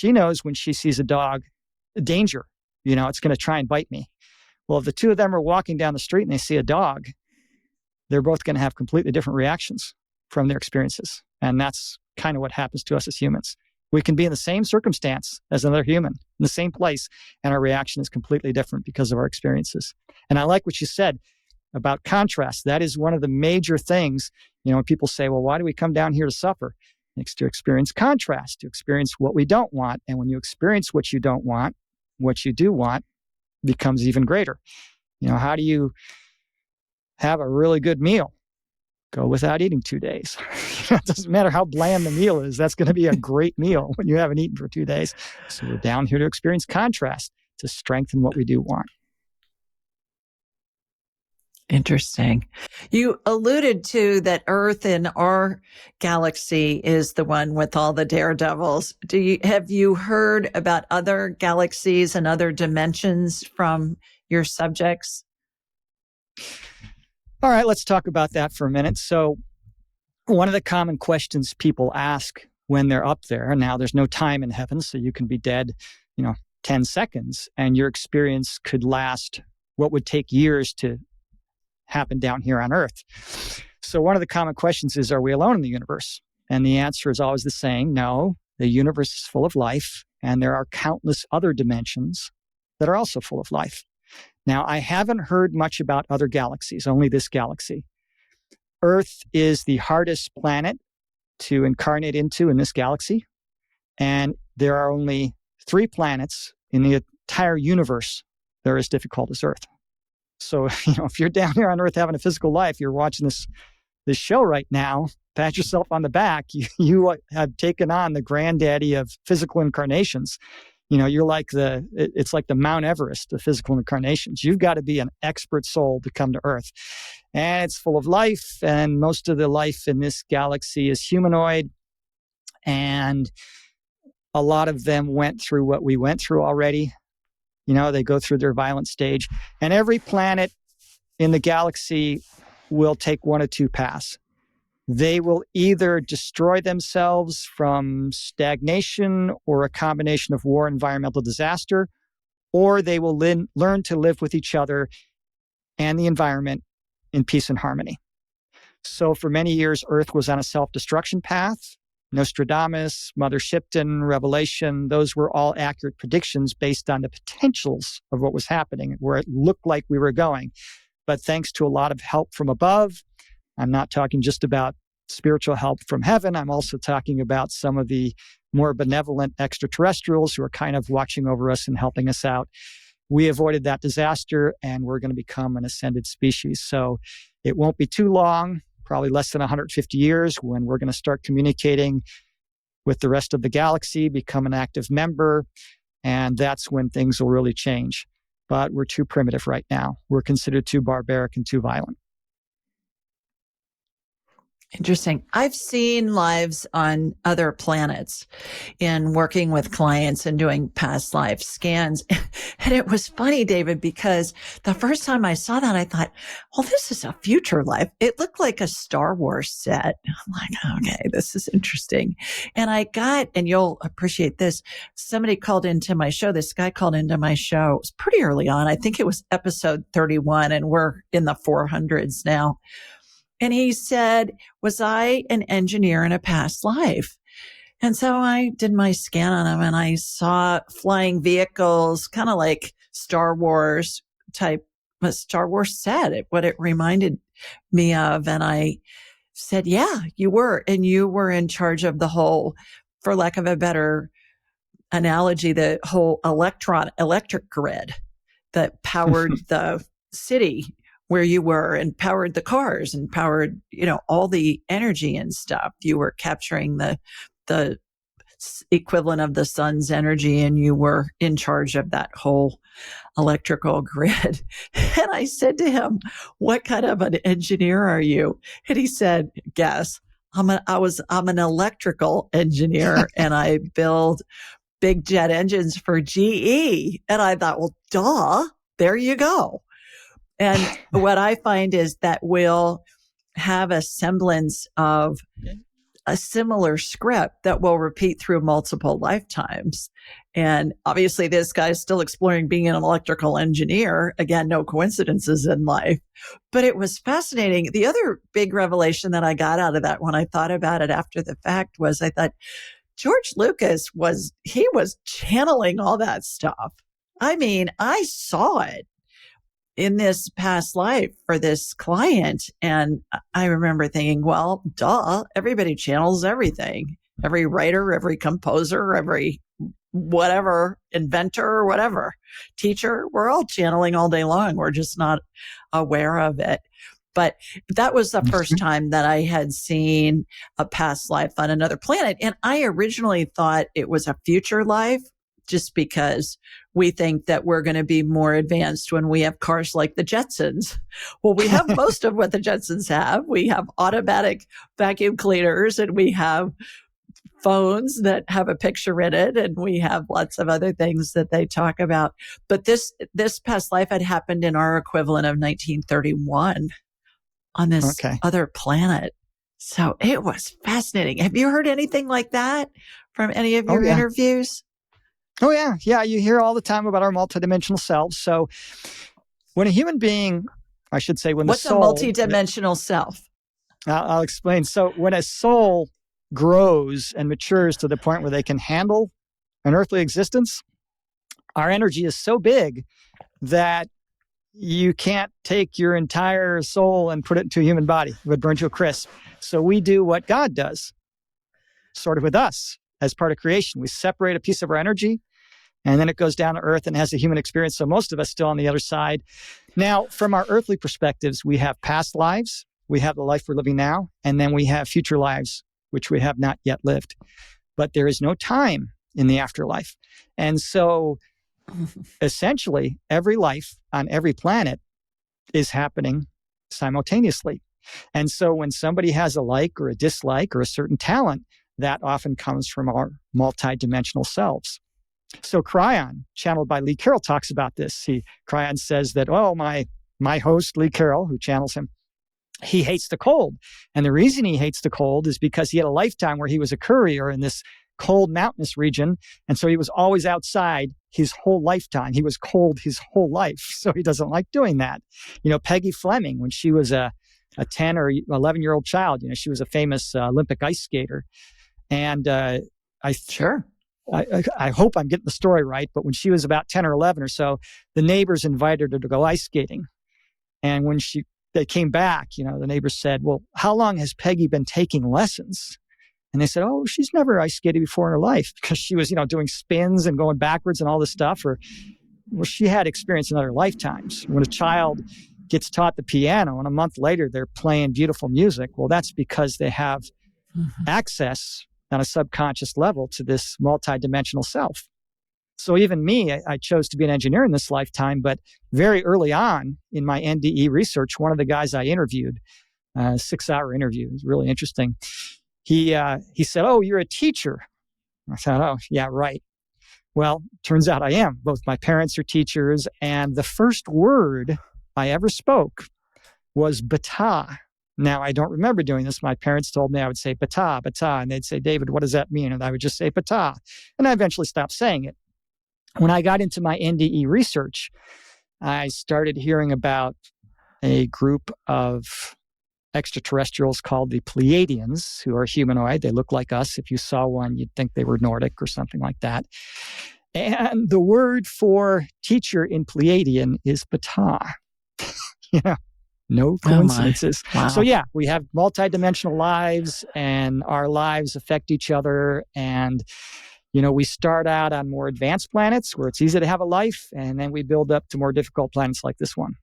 knows when she sees a dog, danger, it's going to try and bite me. Well, if the two of them are walking down the street and they see a dog, they're both going to have completely different reactions from their experiences. And that's kind of what happens to us as humans. We can be in the same circumstance as another human, in the same place, and our reaction is completely different because of our experiences. And I like what you said about contrast. That is one of the major things, when people say, well, why do we come down here to suffer? It's to experience contrast, to experience what we don't want. And when you experience what you don't want, what you do want becomes even greater. How do you have a really good meal? Go without eating 2 days. It doesn't matter how bland the meal is. That's going to be a great meal when you haven't eaten for 2 days. So we're down here to experience contrast, to strengthen what we do want. Interesting. You alluded to that Earth in our galaxy is the one with all the daredevils. Have you heard about other galaxies and other dimensions from your subjects? All right, let's talk about that for a minute. So one of the common questions people ask when they're up there, now there's no time in heaven, so you can be dead, 10 seconds, and your experience could last what would take years to happen down here on Earth. So one of the common questions is, are we alone in the universe? And the answer is always the same. No, the universe is full of life, and there are countless other dimensions that are also full of life. Now, I haven't heard much about other galaxies, only this galaxy. Earth is the hardest planet to incarnate into in this galaxy, and there are only 3 planets in the entire universe that are as difficult as Earth. So, if you're down here on Earth having a physical life, you're watching this show right now, pat yourself on the back. You have taken on the granddaddy of physical incarnations. You're like it's like the Mount Everest of physical incarnations. You've got to be an expert soul to come to Earth. And it's full of life, and most of the life in this galaxy is humanoid. And a lot of them went through what we went through already. They go through their violent stage. And every planet in the galaxy will take one of 2 paths. They will either destroy themselves from stagnation or a combination of war and environmental disaster, or they will learn to live with each other and the environment in peace and harmony. So for many years, Earth was on a self-destruction path. Nostradamus, Mother Shipton, Revelation, those were all accurate predictions based on the potentials of what was happening, where it looked like we were going. But thanks to a lot of help from above, I'm not talking just about spiritual help from heaven. I'm also talking about some of the more benevolent extraterrestrials who are kind of watching over us and helping us out. We avoided that disaster, and we're going to become an ascended species. So it won't be too long, probably less than 150 years, when we're going to start communicating with the rest of the galaxy, become an active member, and that's when things will really change. But we're too primitive right now. We're considered too barbaric and too violent. Interesting. I've seen lives on other planets in working with clients and doing past life scans. And it was funny, David, because the first time I saw that, I thought, well, this is a future life. It looked like a Star Wars set. I'm like, okay, this is interesting. And and you'll appreciate this, somebody called into my show. This guy called into my show. It was pretty early on. I think it was episode 31, and we're in the 400s now. And he said, was I an engineer in a past life? And so I did my scan on him and I saw flying vehicles, kind of like Star Wars type, what Star Wars said, what it reminded me of. And I said, yeah, you were. And you were in charge of the whole, for lack of a better analogy, the whole electric grid that powered the city where you were and powered the cars and powered, all the energy and stuff. You were capturing the equivalent of the sun's energy and you were in charge of that whole electrical grid. And I said to him, what kind of an engineer are you? And he said, guess. I'm an electrical engineer and I build big jet engines for GE. And I thought, well, duh, there you go. And what I find is that we'll have a semblance of a similar script that will repeat through multiple lifetimes. And obviously this guy's still exploring being an electrical engineer. Again, no coincidences in life, but it was fascinating. The other big revelation that I got out of that when I thought about it after the fact was I thought George Lucas was channeling all that stuff. I mean, I saw it in this past life for this client. And I remember thinking, well, duh, everybody channels everything. Every writer, every composer, every whatever, inventor, or whatever, teacher, we're all channeling all day long. We're just not aware of it. But that was the first time that I had seen a past life on another planet. And I originally thought it was a future life just because we think that we're going to be more advanced when we have cars like the Jetsons. Well, we have most of what the Jetsons have. We have automatic vacuum cleaners and we have phones that have a picture in it and we have lots of other things that they talk about. But this past life had happened in our equivalent of 1931 on this other planet. So it was fascinating. Have you heard anything like that from any of your interviews? Oh, yeah. Yeah. You hear all the time about our multidimensional selves. So when a human being, I should say, when what's the soul... What's a multidimensional self? I'll explain. So when a soul grows and matures to the point where they can handle an earthly existence, our energy is so big that you can't take your entire soul and put it into a human body. It would burn to a crisp. So we do what God does, sort of with us as part of creation. We separate a piece of our energy and then it goes down to earth and has a human experience. So most of us still on the other side. Now, from our earthly perspectives, we have past lives, we have the life we're living now, and then we have future lives, which we have not yet lived. But there is no time in the afterlife. And so essentially, every life on every planet is happening simultaneously. And so when somebody has a like or a dislike or a certain talent, that often comes from our multidimensional selves. So Cryon, channeled by Lee Carroll, talks about this. Cryon says that, my host, Lee Carroll, who channels him, he hates the cold. And the reason he hates the cold is because he had a lifetime where he was a courier in this cold mountainous region. And so he was always outside his whole lifetime. He was cold his whole life. So he doesn't like doing that. Peggy Fleming, when she was a 10 or 11-year-old child, she was a famous Olympic ice skater. And I hope I'm getting the story right, but when she was about 10 or 11 or so, the neighbors invited her to go ice skating. And when they came back, the neighbors said, well, how long has Peggy been taking lessons? And they said, oh, she's never ice skated before in her life, because she was, doing spins and going backwards and all this stuff. She had experience in other lifetimes. When a child gets taught the piano and a month later they're playing beautiful music, well, that's because they have access on a subconscious level to this multidimensional self. So even me, I chose to be an engineer in this lifetime, but very early on in my NDE research, one of the guys I interviewed, a 6-hour interview, it was really interesting. He said, oh, you're a teacher. I thought, oh, yeah, right. Well, turns out I am. Both my parents are teachers, and the first word I ever spoke was bata. Now, I don't remember doing this. My parents told me I would say bata, bata, and they'd say, David, what does that mean? And I would just say bata. And I eventually stopped saying it. When I got into my NDE research, I started hearing about a group of extraterrestrials called the Pleiadians, who are humanoid. They look like us. If you saw one, you'd think they were Nordic or something like that. And the word for teacher in Pleiadian is Ptah. Yeah, no coincidences. Oh wow. So yeah, we have multidimensional lives, and our lives affect each other. And we start out on more advanced planets where it's easy to have a life, and then we build up to more difficult planets like this one.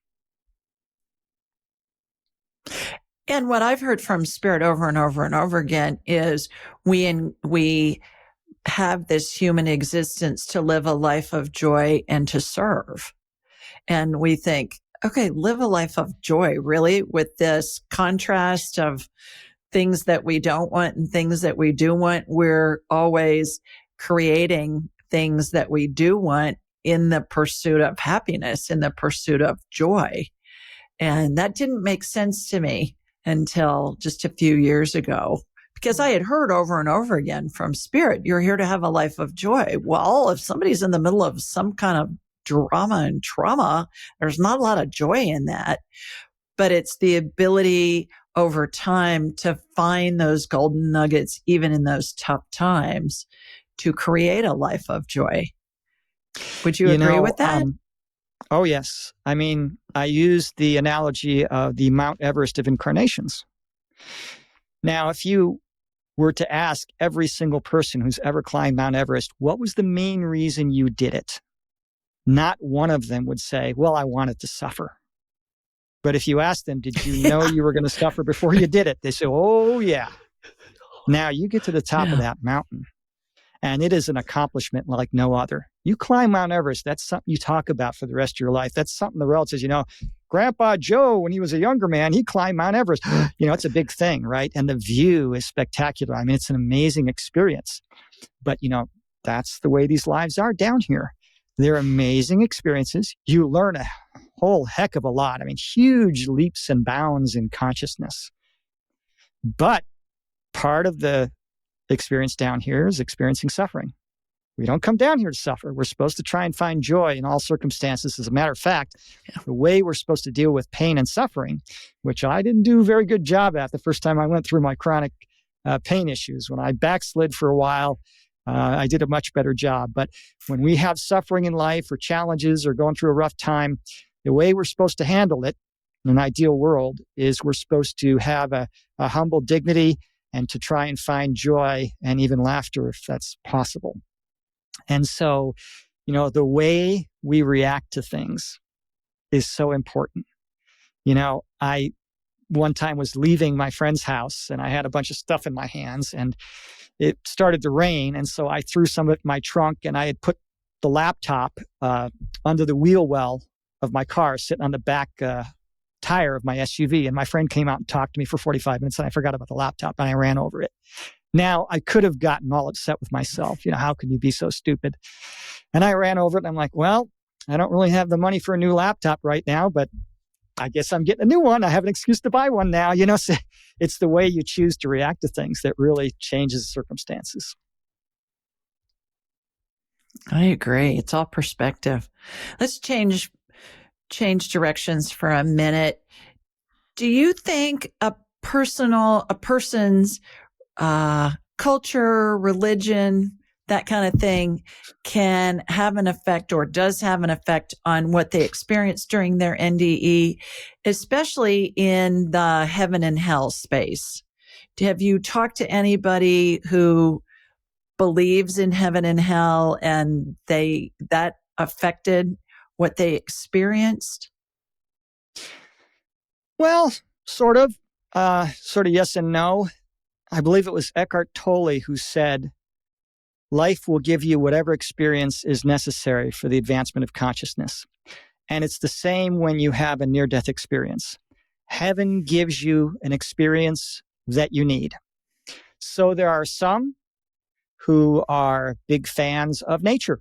And what I've heard from Spirit over and over and over again is we have this human existence to live a life of joy and to serve. And we think, okay, live a life of joy, really, with this contrast of things that we don't want and things that we do want. We're always creating things that we do want in the pursuit of happiness, in the pursuit of joy. And that didn't make sense to me until just a few years ago, because I had heard over and over again from Spirit, you're here to have a life of joy. Well, if somebody's in the middle of some kind of drama and trauma, there's not a lot of joy in that. But it's the ability over time to find those golden nuggets, even in those tough times, to create a life of joy. Would you agree with that? Oh, yes. I mean, I use the analogy of the Mount Everest of incarnations. Now, if you were to ask every single person who's ever climbed Mount Everest, what was the main reason you did it? Not one of them would say, well, I wanted to suffer. But if you ask them, did you know you were going to suffer before you did it? They say, oh, yeah. Now you get to the top of that mountain, and it is an accomplishment like no other. You climb Mount Everest, that's something you talk about for the rest of your life. That's something the world says, Grandpa Joe, when he was a younger man, he climbed Mount Everest. It's a big thing, right? And the view is spectacular. I mean, it's an amazing experience. But, that's the way these lives are down here. They're amazing experiences. You learn a whole heck of a lot. I mean, huge leaps and bounds in consciousness. But part of the experience down here is experiencing suffering. We don't come down here to suffer. We're supposed to try and find joy in all circumstances. As a matter of fact, the way we're supposed to deal with pain and suffering, which I didn't do a very good job at the first time I went through my chronic pain issues. When I backslid for a while, I did a much better job. But when we have suffering in life or challenges or going through a rough time, the way we're supposed to handle it in an ideal world is we're supposed to have a humble dignity and to try and find joy and even laughter if that's possible. And so, the way we react to things is so important. I one time was leaving my friend's house and I had a bunch of stuff in my hands and it started to rain. And so I threw some of it in my trunk and I had put the laptop under the wheel well of my car, sitting on the back tire of my SUV. And my friend came out and talked to me for 45 minutes and I forgot about the laptop and I ran over it. Now, I could have gotten all upset with myself. How can you be so stupid? And I ran over it and I'm like, well, I don't really have the money for a new laptop right now, but I guess I'm getting a new one. I have an excuse to buy one now. So it's the way you choose to react to things that really changes circumstances. I agree. It's all perspective. Let's change directions for a minute. Do you think a person's culture, religion, that kind of thing can have an effect or does have an effect on what they experience during their NDE, especially in the heaven and hell space? Have you talked to anybody who believes in heaven and hell and that affected what they experienced? Well, sort of yes and no. I believe it was Eckhart Tolle who said, life will give you whatever experience is necessary for the advancement of consciousness. And it's the same when you have a near-death experience. Heaven gives you an experience that you need. So there are some who are big fans of nature.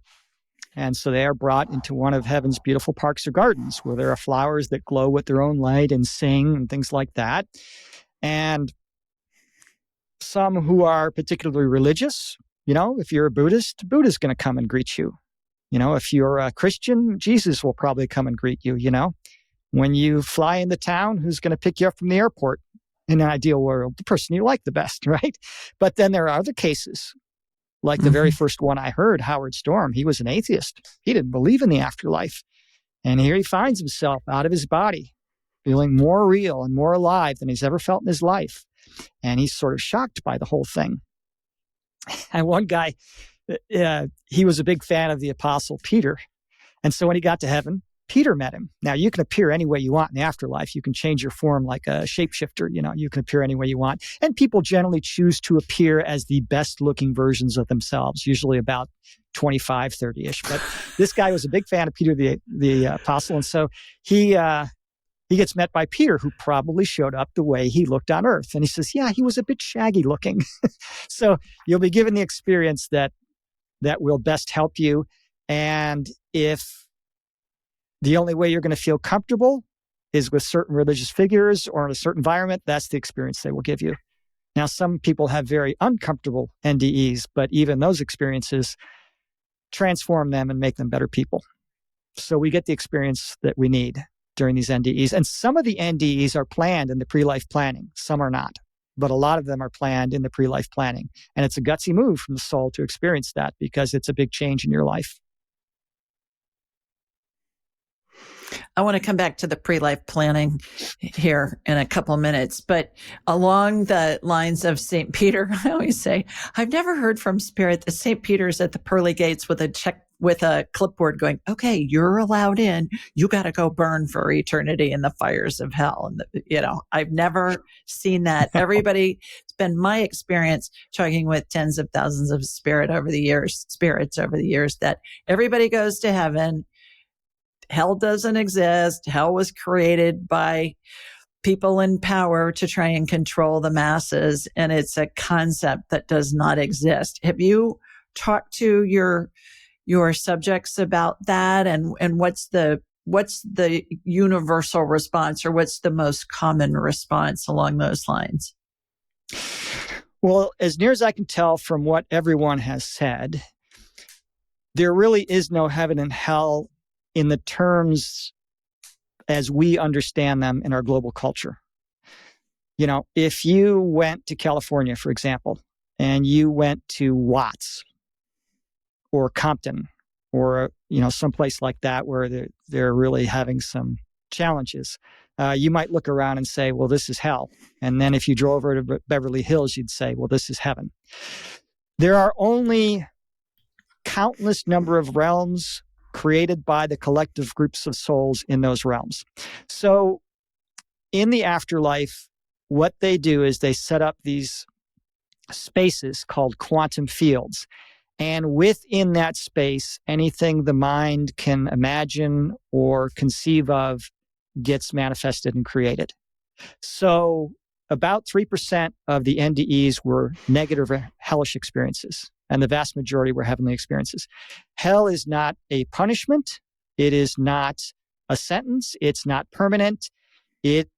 And so they are brought into one of heaven's beautiful parks or gardens where there are flowers that glow with their own light and sing and things like that. And some who are particularly religious, if you're a Buddhist, Buddha's going to come and greet you. If you're a Christian, Jesus will probably come and greet you, When you fly into town, who's going to pick you up from the airport? in an ideal world, the person you like the best, right? But then there are other cases, like the very first one I heard, Howard Storm. He was an atheist. He didn't believe in the afterlife. And here he finds himself out of his body, feeling more real and more alive than he's ever felt in his life. And he's sort of shocked by the whole thing. And one guy, he was a big fan of the Apostle Peter. And so when he got to heaven, Peter met him. Now, you can appear any way you want in the afterlife. You can change your form like a shapeshifter. You can appear any way you want. And people generally choose to appear as the best looking versions of themselves, usually about 25, 30-ish. But this guy was a big fan of Peter the Apostle. And so he gets met by Peter, who probably showed up the way he looked on earth. And he says, yeah, he was a bit shaggy looking. So you'll be given the experience that will best help you. And if the only way you're going to feel comfortable is with certain religious figures or in a certain environment, that's the experience they will give you. Now, some people have very uncomfortable NDEs, but even those experiences transform them and make them better people. So we get the experience that we need during these NDEs. And some of the NDEs are planned in the pre-life planning. Some are not, but a lot of them are planned in the pre-life planning. And it's a gutsy move from the soul to experience that because it's a big change in your life. I want to come back to the pre-life planning here in a couple of minutes, but along the lines of St. Peter, I always say, I've never heard from Spirit that St. Peter's at the pearly gates with a clipboard going, okay, you're allowed in. You got to go burn for eternity in the fires of hell. And, I've never seen that. It's been my experience talking with tens of thousands of spirits over the years, that everybody goes to heaven. Hell doesn't exist. Hell was created by people in power to try and control the masses. And it's a concept that does not exist. Have you talked to your subjects about that? And what's the universal response, or what's the most common response along those lines? Well, as near as I can tell from what everyone has said, there really is no heaven and hell in the terms as we understand them in our global culture. If you went to California, for example, and you went to Watts or Compton or, someplace like that where they're really having some challenges, you might look around and say, well, this is hell. And then if you drove over to Beverly Hills, you'd say, well, this is heaven. There are only countless number of realms created by the collective groups of souls in those realms. So in the afterlife, what they do is they set up these spaces called quantum fields. And within that space, anything the mind can imagine or conceive of gets manifested and created. So about 3% of the NDEs were negative or hellish experiences, and the vast majority were heavenly experiences. Hell is not a punishment. It is not a sentence. It's not permanent. It,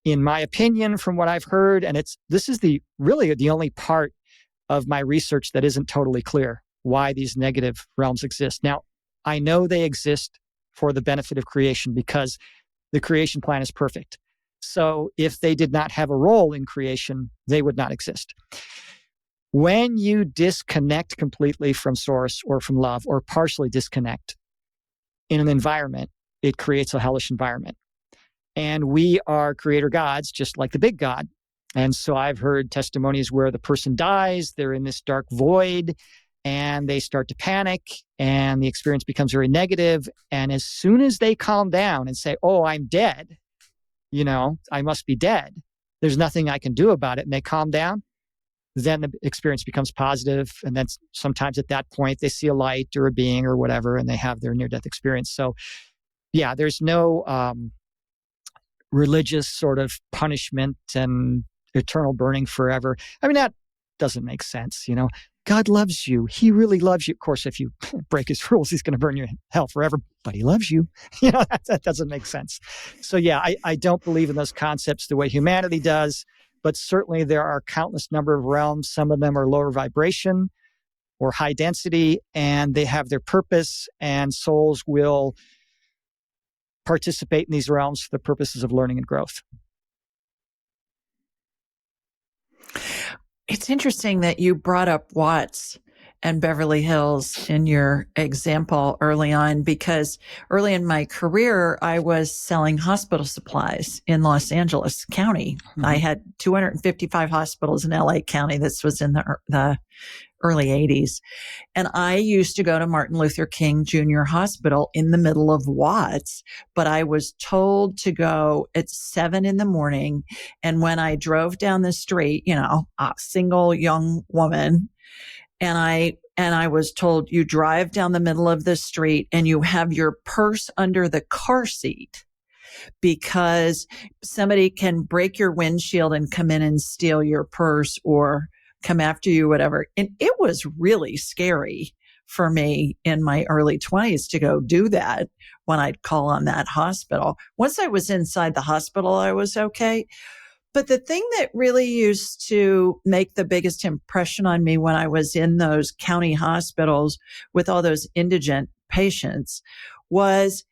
in my opinion, from what I've heard, and this is really the only part of my research that isn't totally clear why these negative realms exist. Now, I know they exist for the benefit of creation because the creation plan is perfect. So if they did not have a role in creation, they would not exist. When you disconnect completely from source or from love, or partially disconnect in an environment, it creates a hellish environment. And we are creator gods, just like the big God. And so I've heard testimonies where the person dies, they're in this dark void, and they start to panic, and the experience becomes very negative. And as soon as they calm down and say, oh, I'm dead, I must be dead, there's nothing I can do about it, and they calm down, then the experience becomes positive. And then sometimes at that point, they see a light or a being or whatever, and they have their near-death experience. So yeah, there's no religious sort of punishment and eternal burning forever. I mean, that doesn't make sense. God loves you. He really loves you. Of course, if you break his rules, he's going to burn you in hell forever, but he loves you. That doesn't make sense. So yeah, I don't believe in those concepts the way humanity does, but certainly there are countless number of realms. Some of them are lower vibration or high density, and they have their purpose, and souls will participate in these realms for the purposes of learning and growth. It's interesting that you brought up Watts and Beverly Hills in your example early on, because early in my career, I was selling hospital supplies in Los Angeles County. Mm-hmm. I had 255 hospitals in LA County. This was in the early 80s. And I used to go to Martin Luther King Jr. Hospital in the middle of Watts, but I was told to go at 7 a.m. And when I drove down the street, a single young woman, and I was told, you drive down the middle of the street and you have your purse under the car seat, because somebody can break your windshield and come in and steal your purse or come after you, whatever. And it was really scary for me in my early 20s to go do that when I'd call on that hospital. Once I was inside the hospital, I was okay. But the thing that really used to make the biggest impression on me when I was in those county hospitals with all those indigent patients was,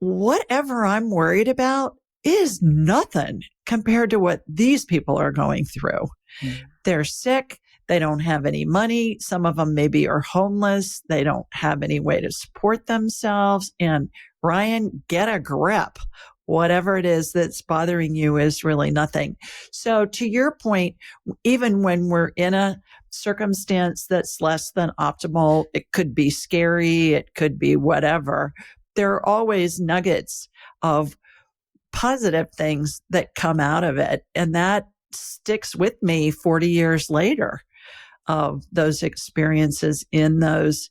whatever I'm worried about is nothing compared to what these people are going through. Mm. They're sick. They don't have any money. Some of them maybe are homeless. They don't have any way to support themselves. And Ryan, get a grip. Whatever it is that's bothering you is really nothing. So to your point, even when we're in a circumstance that's less than optimal, it could be scary, it could be whatever, there are always nuggets of positive things that come out of it. And that sticks with me 40 years later of those experiences in those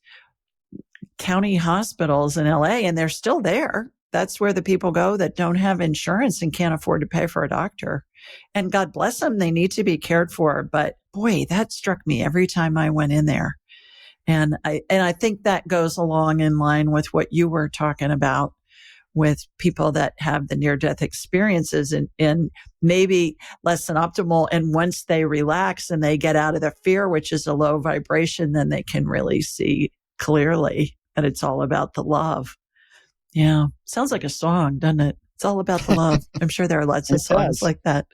county hospitals in LA. And they're still there. That's where the people go that don't have insurance and can't afford to pay for a doctor. And God bless them, they need to be cared for. But boy, that struck me every time I went in there. And I think that goes along in line with what you were talking about with people that have the near-death experiences and maybe less than optimal. And once they relax and they get out of the fear, which is a low vibration, then they can really see clearly that it's all about the love. Yeah. Sounds like a song, doesn't it? It's all about the love. I'm sure there are lots of songs like that.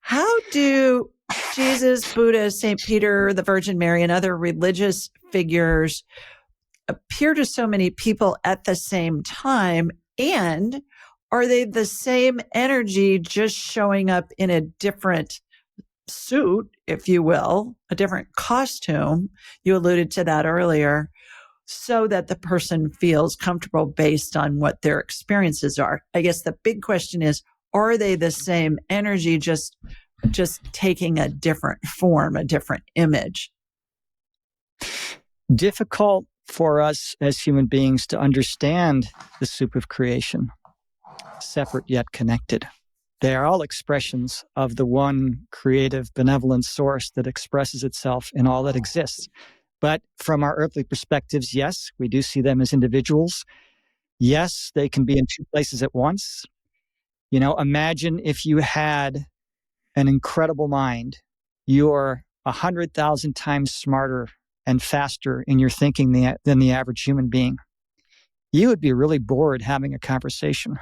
How do Jesus, Buddha, St. Peter, the Virgin Mary, and other religious figures appear to so many people at the same time? And are they the same energy just showing up in a different suit, if you will, a different costume? You alluded to that earlier, so that the person feels comfortable based on what their experiences are. I guess the big question is, are they the same energy, just taking a different form, a different image? Difficult for us as human beings to understand the soup of creation, separate yet connected. They are all expressions of the one creative, benevolent source that expresses itself in all that exists. But from our earthly perspectives, yes, we do see them as individuals. Yes, they can be in two places at once. Imagine if you had an incredible mind. You're 100,000 times smarter and faster in your thinking than the average human being. You would be really bored having a conversation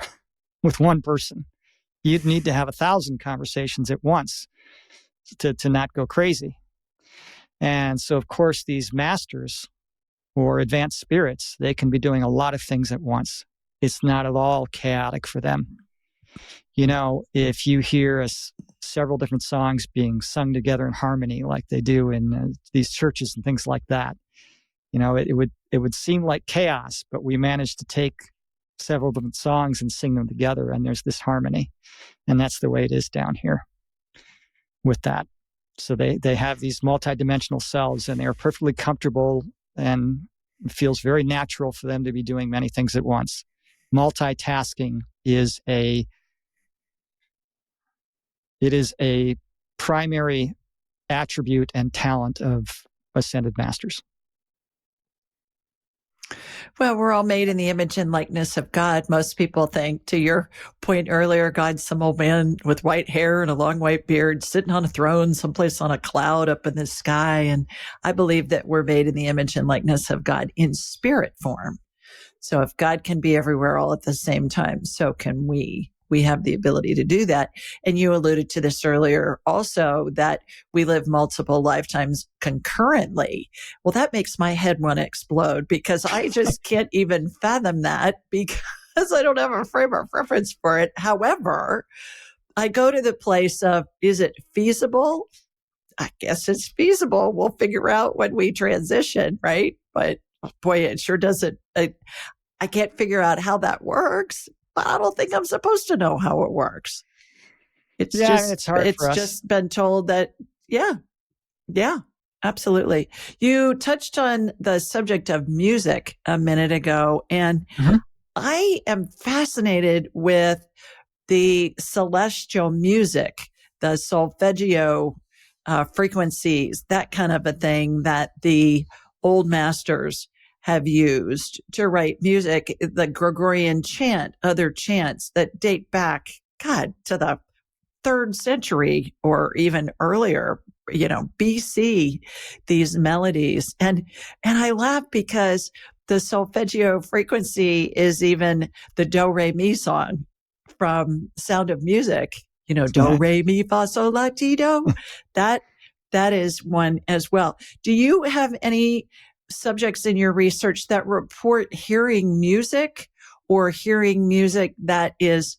with one person. You'd need to have 1,000 conversations at once to not go crazy. And so, of course, these masters or advanced spirits, they can be doing a lot of things at once. It's not at all chaotic for them. If you hear several different songs being sung together in harmony like they do in these churches and things like that, it would seem like chaos, but we managed to take several different songs and sing them together, and there's this harmony. And that's the way it is down here with that. So they have these multidimensional selves, and they are perfectly comfortable, and it feels very natural for them to be doing many things at once. Multitasking is a primary attribute and talent of ascended masters. Well, we're all made in the image and likeness of God. Most people think, to your point earlier, God's some old man with white hair and a long white beard sitting on a throne someplace on a cloud up in the sky. And I believe that we're made in the image and likeness of God in spirit form. So if God can be everywhere all at the same time, so can we. we have the ability to do that. And you alluded to this earlier also, that we live multiple lifetimes concurrently. Well, that makes my head want to explode, because I just can't even fathom that, because I don't have a frame of reference for it. However, I go to the place of, is it feasible? I guess it's feasible. We'll figure out when we transition, right? But boy, it sure doesn't. I can't figure out how that works, but I don't think I'm supposed to know how it works. It's just been told that, yeah, absolutely. You touched on the subject of music a minute ago, and I am fascinated with the celestial music, the solfeggio frequencies, that kind of a thing that the old masters have used to write music, the Gregorian chant, other chants that date back, to the 3rd century or even earlier, BC, these melodies. And I laugh because the solfeggio frequency is even the do, re, mi song from Sound of Music, do, re, mi, fa, sol, la, ti, do. That is one as well. Do you have any subjects in your research that report hearing music, or hearing music that is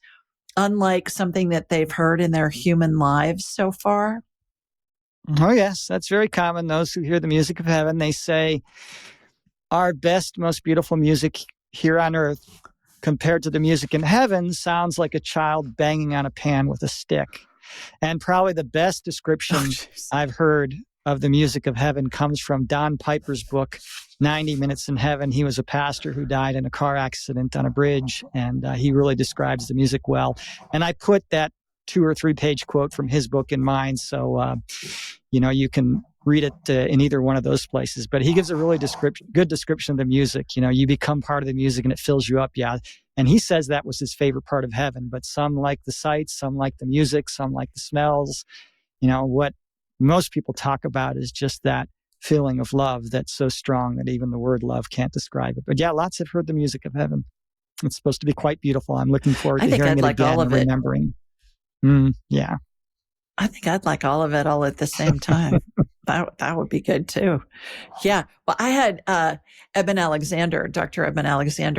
unlike something that they've heard in their human lives so far? Oh, yes, that's very common. Those who hear the music of heaven, they say, our best, most beautiful music here on earth compared to the music in heaven sounds like a child banging on a pan with a stick. And probably the best description I've heard of the music of heaven comes from Don Piper's book, 90 Minutes in Heaven. He was a pastor who died in a car accident on a bridge, and he really describes the music well. And I put that 2 or 3 page quote from his book in mine, so you can read it in either one of those places. But he gives a really good description of the music. You become part of the music and it fills you up. Yeah. And he says that was his favorite part of heaven. But some like the sights, some like the music, some like the smells. What most people talk about is just that feeling of love that's so strong that even the word love can't describe it. But yeah, lots have heard the music of heaven. It's supposed to be quite beautiful. I'm looking forward to hearing it again and remembering. Yeah. I think I'd like all of it all at the same time. That would be good too. Yeah. Well, I had Dr. Eben Alexander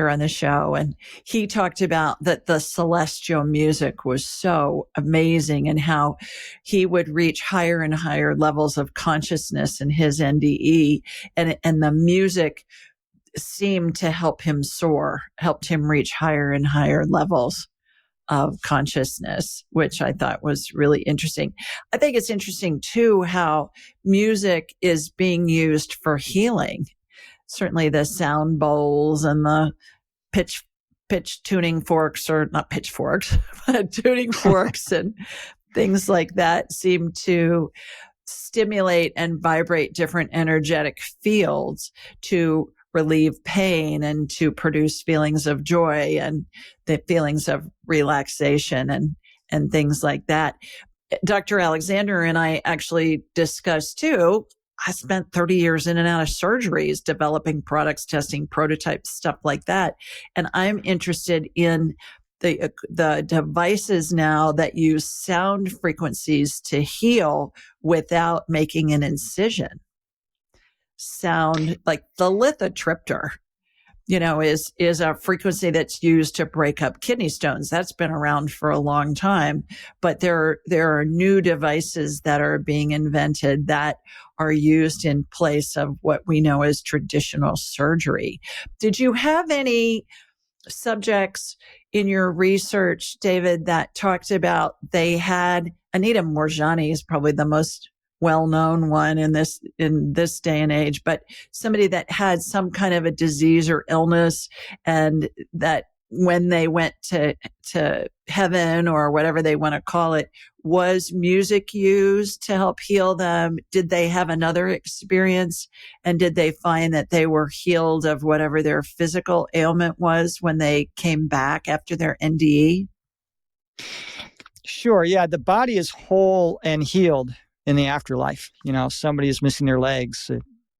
on the show, and he talked about that the celestial music was so amazing, and how he would reach higher and higher levels of consciousness in his NDE, and the music seemed to help him soar, helped him reach higher and higher levels of consciousness, which I thought was really interesting. I think it's interesting too how music is being used for healing. Certainly the sound bowls and the pitch tuning forks, or not pitchforks, but tuning forks and things like that seem to stimulate and vibrate different energetic fields to relieve pain and to produce feelings of joy and the feelings of relaxation and things like that. Dr. Alexander and I actually discussed too. I spent 30 years in and out of surgeries, developing products, testing prototypes, stuff like that. And I'm interested in the devices now that use sound frequencies to heal without making an incision. Sound like the lithotripter, is a frequency that's used to break up kidney stones. That's been around for a long time, but there are new devices that are being invented that are used in place of what we know as traditional surgery. Did you have any subjects in your research, David, that talked about they had Anita Moorjani is probably the most well-known one in this day and age, but somebody that had some kind of a disease or illness, and that when they went to heaven or whatever they want to call it, was music used to help heal them? Did they have another experience, and did they find that they were healed of whatever their physical ailment was when they came back after their NDE? Sure. Yeah. The body is whole and healed in the afterlife. Somebody is missing their legs,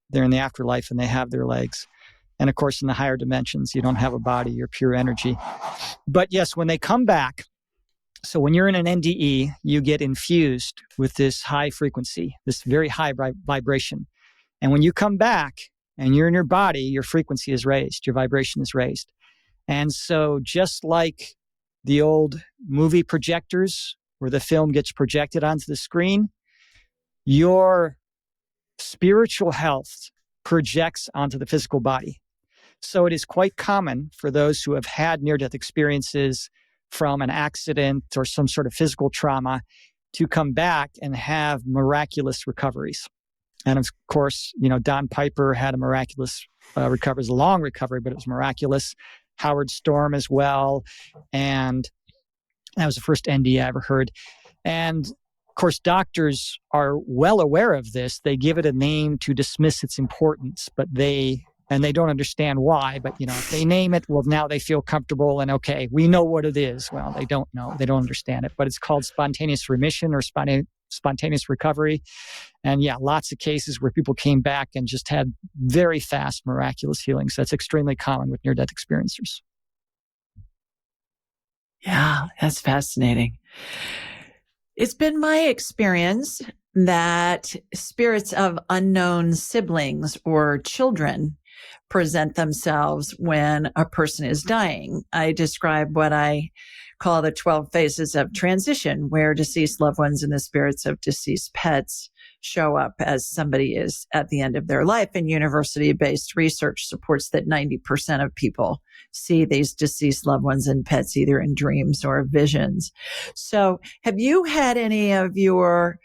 they're in the afterlife and they have their legs. And of course, in the higher dimensions, you don't have a body, you're pure energy. But yes, when they come back, So when you're in an NDE, you get infused with this high frequency, this very high vibration. And when you come back and you're in your body, your frequency is raised, your vibration is raised. And so just like the old movie projectors where the film gets projected onto the screen, your spiritual health projects onto the physical body. So it is quite common for those who have had near-death experiences from an accident or some sort of physical trauma to come back and have miraculous recoveries. And of course, Don Piper had a miraculous recovery. It was a long recovery, but it was miraculous. Howard Storm as well. And that was the first NDE I ever heard. And of course, doctors are well aware of this. They give it a name to dismiss its importance, but they don't understand why. But, if they name it, well, now they feel comfortable and okay, we know what it is. Well, they don't know. They don't understand it, but it's called spontaneous remission or spontaneous recovery. And yeah, lots of cases where people came back and just had very fast, miraculous healings. That's extremely common with near-death experiencers. Yeah, that's fascinating. It's been my experience that spirits of unknown siblings or children present themselves when a person is dying. I describe what I call the 12 phases of transition, where deceased loved ones and the spirits of deceased pets show up as somebody is at the end of their life. And university-based research supports that 90% of people see these deceased loved ones and pets either in dreams or visions. So have you had any of your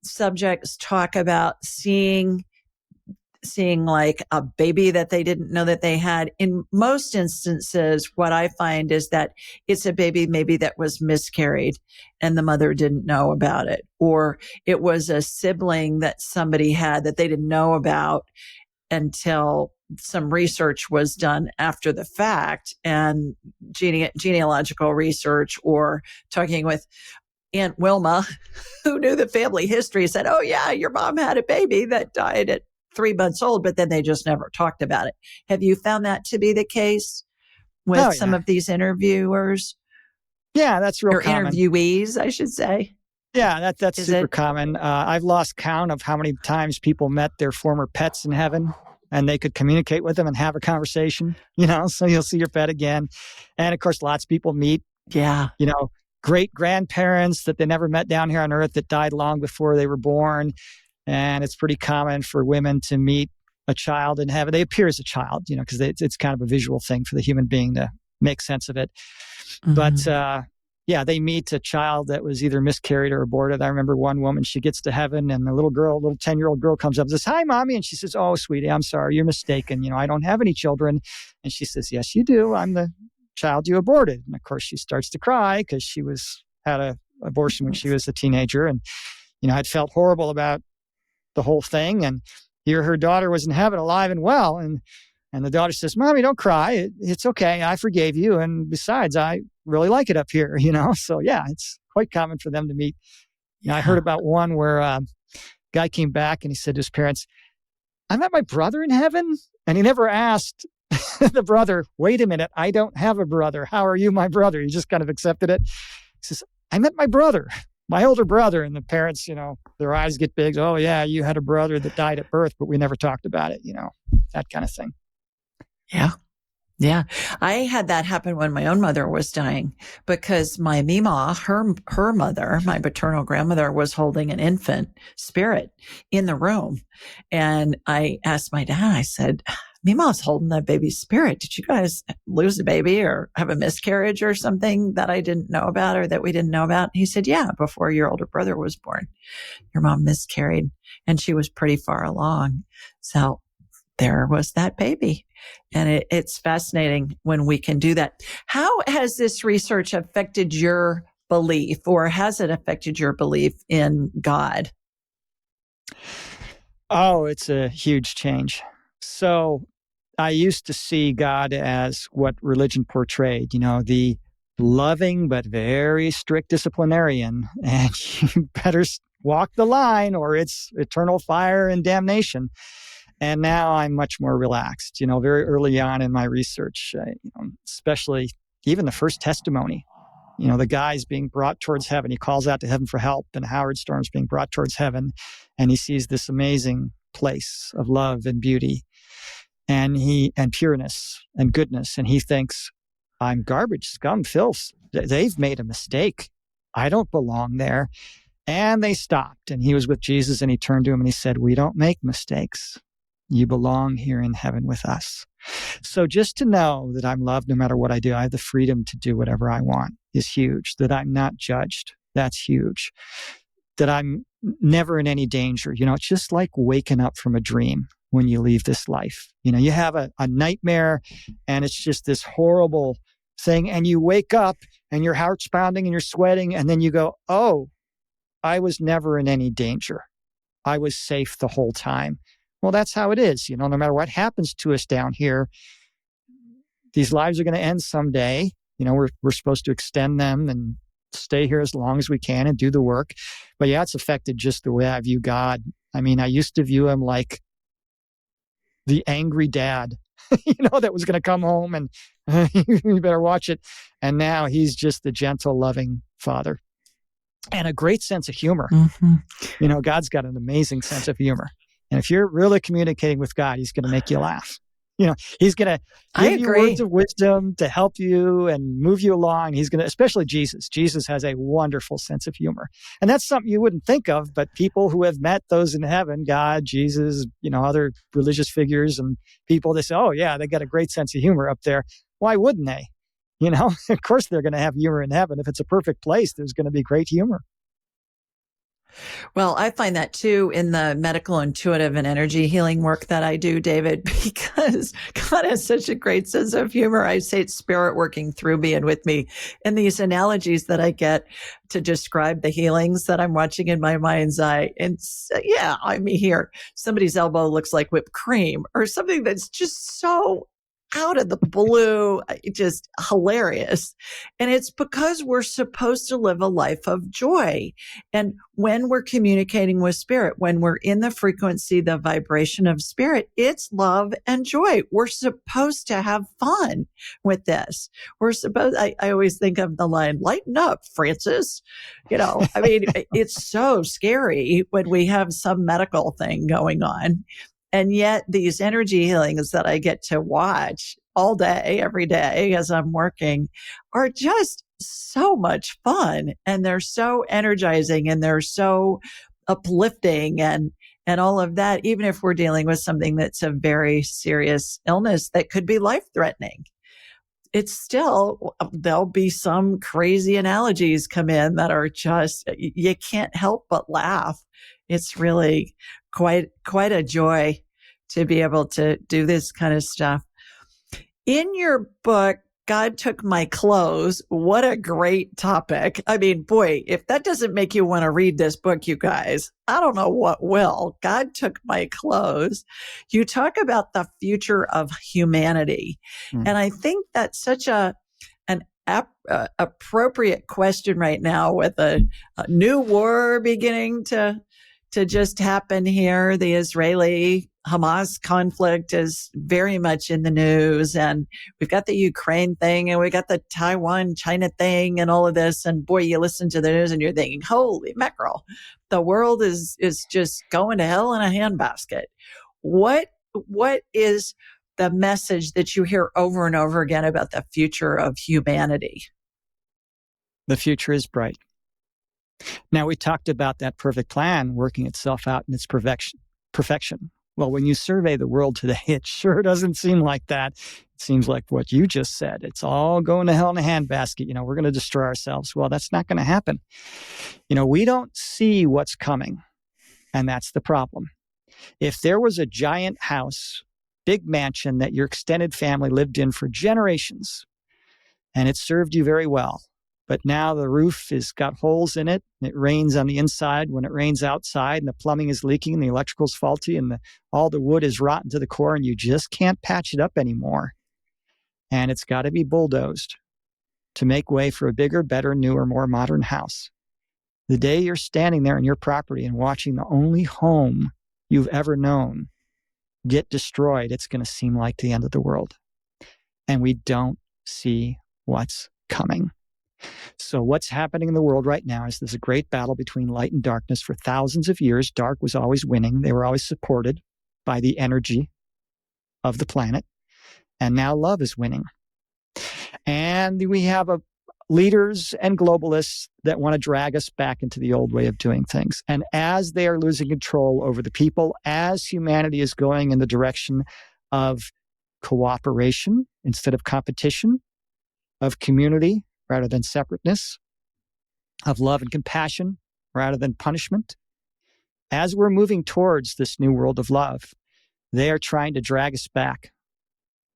subjects talk about seeing like a baby that they didn't know that they had? In most instances, what I find is that it's a baby maybe that was miscarried and the mother didn't know about it, or it was a sibling that somebody had that they didn't know about until some research was done after the fact, and genealogical research or talking with Aunt Wilma, who knew the family history, said, oh yeah, your mom had a baby that died at 3 months old, but then they just never talked about it. Have you found that to be the case with some of these interviewers? Yeah, that's real common. Or interviewees, I should say. Yeah, that's super common. I've lost count of how many times people met their former pets in heaven and they could communicate with them and have a conversation, so you'll see your pet again. And of course, lots of people meet, great grandparents that they never met down here on earth that died long before they were born. And it's pretty common for women to meet a child in heaven. They appear as a child, because it's kind of a visual thing for the human being to make sense of it. Mm-hmm. But they meet a child that was either miscarried or aborted. I remember one woman, she gets to heaven and the little 10-year-old girl comes up and says, hi, mommy. And she says, oh, sweetie, I'm sorry, you're mistaken. I don't have any children. And she says, yes, you do. I'm the child you aborted. And of course, she starts to cry because she had an abortion when she was a teenager and, had felt horrible about the whole thing. And here her daughter was in heaven alive and well. And the daughter says, mommy, don't cry. It's okay. I forgave you. And besides, I really like it up here, So yeah, it's quite common for them to meet. I heard about one where a guy came back and he said to his parents, I met my brother in heaven. And he never asked the brother, wait a minute, I don't have a brother. How are you, my brother? He just kind of accepted it. He says, I met my brother, my older brother. And the parents, their eyes get big. Oh yeah, you had a brother that died at birth, but we never talked about it, that kind of thing. Yeah. Yeah. I had that happen when my own mother was dying because my Mima, her mother, my paternal grandmother, was holding an infant spirit in the room. And I asked my dad, I said, Mima's holding that baby's spirit. Did you guys lose a baby or have a miscarriage or something that I didn't know about or that we didn't know about? And he said, yeah, before your older brother was born, your mom miscarried and she was pretty far along. So there was that baby. And it's fascinating when we can do that. How has this research affected your belief, or has it affected your belief in God? Oh, it's a huge change. So I used to see God as what religion portrayed, the loving but very strict disciplinarian. And you better walk the line or it's eternal fire and damnation. And now I'm much more relaxed, very early on in my research, especially even the first testimony. The guy's being brought towards heaven. He calls out to heaven for help, and Howard Storm's being brought towards heaven, and he sees this amazing place of love and beauty and pureness and goodness. And he thinks, I'm garbage, scum, filth. They've made a mistake. I don't belong there. And they stopped, and he was with Jesus, and he turned to him and he said, we don't make mistakes. You belong here in heaven with us. So just to know that I'm loved no matter what I do, I have the freedom to do whatever I want is huge. That I'm not judged, that's huge. That I'm never in any danger. It's just like waking up from a dream when you leave this life. You have a nightmare, and it's just this horrible thing, and you wake up and your heart's pounding and you're sweating, and then you go, oh, I was never in any danger. I was safe the whole time. Well, that's how it is. No matter what happens to us down here, these lives are going to end someday. We're supposed to extend them and stay here as long as we can and do the work. But yeah, it's affected just the way I view God. I used to view him like the angry dad, that was going to come home and you better watch it. And now he's just the gentle, loving father. And a great sense of humor. Mm-hmm. God's got an amazing sense of humor. And if you're really communicating with God, he's going to make you laugh. He's going to give you words of wisdom to help you and move you along. He's going to, especially Jesus. Jesus has a wonderful sense of humor. And that's something you wouldn't think of, but people who have met those in heaven, God, Jesus, other religious figures and people, they say, oh yeah, they got a great sense of humor up there. Why wouldn't they? Of course they're going to have humor in heaven. If it's a perfect place, there's going to be great humor. Well, I find that too in the medical, intuitive, and energy healing work that I do, David, because God has such a great sense of humor. I say it's spirit working through me and with me. And these analogies that I get to describe the healings that I'm watching in my mind's eye. And yeah, here, somebody's elbow looks like whipped cream or something that's just so out of the blue, just hilarious. And it's because we're supposed to live a life of joy. And when we're communicating with spirit, when we're in the frequency, the vibration of spirit, it's love and joy. We're supposed to have fun with this. I always think of the line, lighten up, Francis. It's so scary when we have some medical thing going on. And yet these energy healings that I get to watch all day, every day as I'm working are just so much fun. And they're so energizing and they're so uplifting and all of that, even if we're dealing with something that's a very serious illness that could be life-threatening. It's still, there'll be some crazy analogies come in that are just, you can't help but laugh. It's really quite a joy to be able to do this kind of stuff. In your book, God Took My Clothes, what a great topic. Boy, if that doesn't make you want to read this book, you guys, I don't know what will. God Took My Clothes. You talk about the future of humanity. And I think that's such an appropriate question right now with a new war beginning to just happen here. The Israeli-Hamas conflict is very much in the news, and we've got the Ukraine thing, and we got the Taiwan-China thing, and all of this. And boy, you listen to the news, and you're thinking, "Holy mackerel, the world is just going to hell in a handbasket." What is the message that you hear over and over again about the future of humanity? The future is bright. Now, we talked about that perfect plan working itself out in its perfection. Well, when you survey the world today, it sure doesn't seem like that. It seems like what you just said. It's all going to hell in a handbasket. We're going to destroy ourselves. Well, that's not going to happen. We don't see what's coming, and that's the problem. If there was a giant house, big mansion that your extended family lived in for generations, and it served you very well, but now the roof has got holes in it. And it rains on the inside when it rains outside, and the plumbing is leaking, and the electrical's faulty, and all the wood is rotten to the core, and you just can't patch it up anymore. And it's got to be bulldozed to make way for a bigger, better, newer, more modern house. The day you're standing there in your property and watching the only home you've ever known get destroyed, it's going to seem like the end of the world. And we don't see what's coming. So what's happening in the world right now is there's a great battle between light and darkness. For thousands of years, dark was always winning. They were always supported by the energy of the planet. And now love is winning. And we have leaders and globalists that want to drag us back into the old way of doing things. And as they are losing control over the people, as humanity is going in the direction of cooperation instead of competition, of community rather than separateness, of love and compassion rather than punishment, as we're moving towards this new world of love, they are trying to drag us back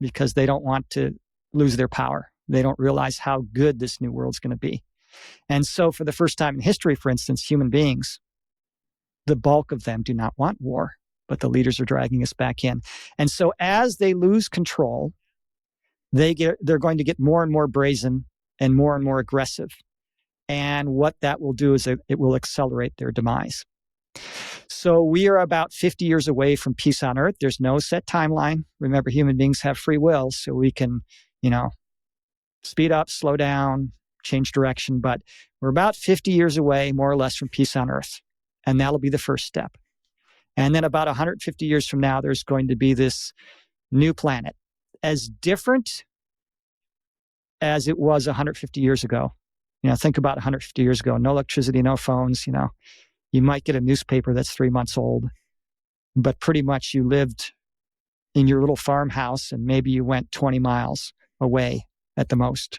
because they don't want to lose their power. They don't realize how good this new world's going to be. And so for the first time in history, for instance, human beings, the bulk of them do not want war, but the leaders are dragging us back in. And so as they lose control, they're going to get more and more brazen and more aggressive. And what that will do is it will accelerate their demise. So we are about 50 years away from peace on Earth. There's no set timeline. Remember, human beings have free will, so we can, speed up, slow down, change direction. But we're about 50 years away, more or less, from peace on Earth. And that'll be the first step. And then about 150 years from now, there's going to be this new planet, as different as it was 150 years ago. Think about 150 years ago, no electricity, no phones, You might get a newspaper that's 3 months old, but pretty much you lived in your little farmhouse and maybe you went 20 miles away at the most.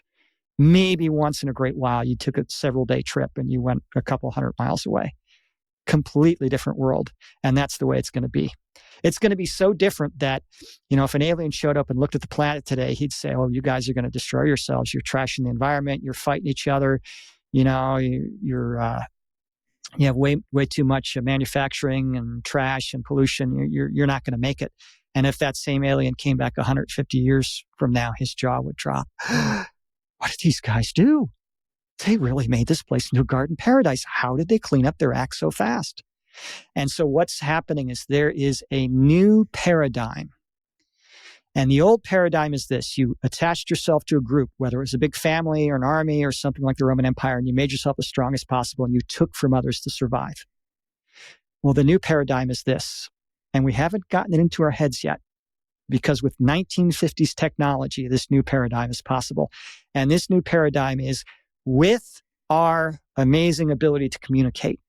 Maybe once in a great while you took a several-day trip and you went a couple hundred miles away. Completely different world. And that's the way it's going to be. It's going to be so different that, if an alien showed up and looked at the planet today, he'd say, oh, you guys are going to destroy yourselves. You're trashing the environment. You're fighting each other. You have way too much manufacturing and trash and pollution. You're not going to make it. And if that same alien came back 150 years from now, his jaw would drop. What did these guys do? They really made this place into a garden paradise. How did they clean up their act so fast? And so what's happening is there is a new paradigm. And the old paradigm is this. You attached yourself to a group, whether it was a big family or an army or something like the Roman Empire, and you made yourself as strong as possible and you took from others to survive. Well, the new paradigm is this, and we haven't gotten it into our heads yet, because with 1950s technology, this new paradigm is possible. And this new paradigm is with our amazing ability to communicate,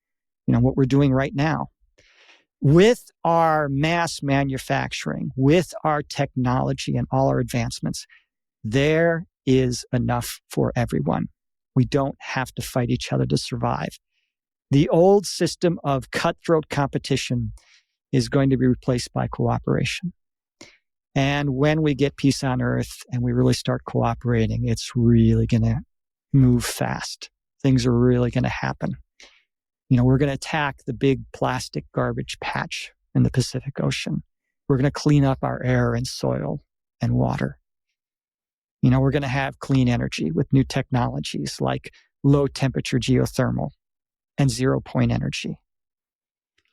what we're doing right now, with our mass manufacturing, with our technology and all our advancements, there is enough for everyone. We don't have to fight each other to survive. The old system of cutthroat competition is going to be replaced by cooperation. And when we get peace on Earth and we really start cooperating, it's really going to move fast. Things are really going to happen. We're going to attack the big plastic garbage patch in the Pacific Ocean. We're going to clean up our air and soil and water. We're going to have clean energy with new technologies like low temperature geothermal and 0-point energy.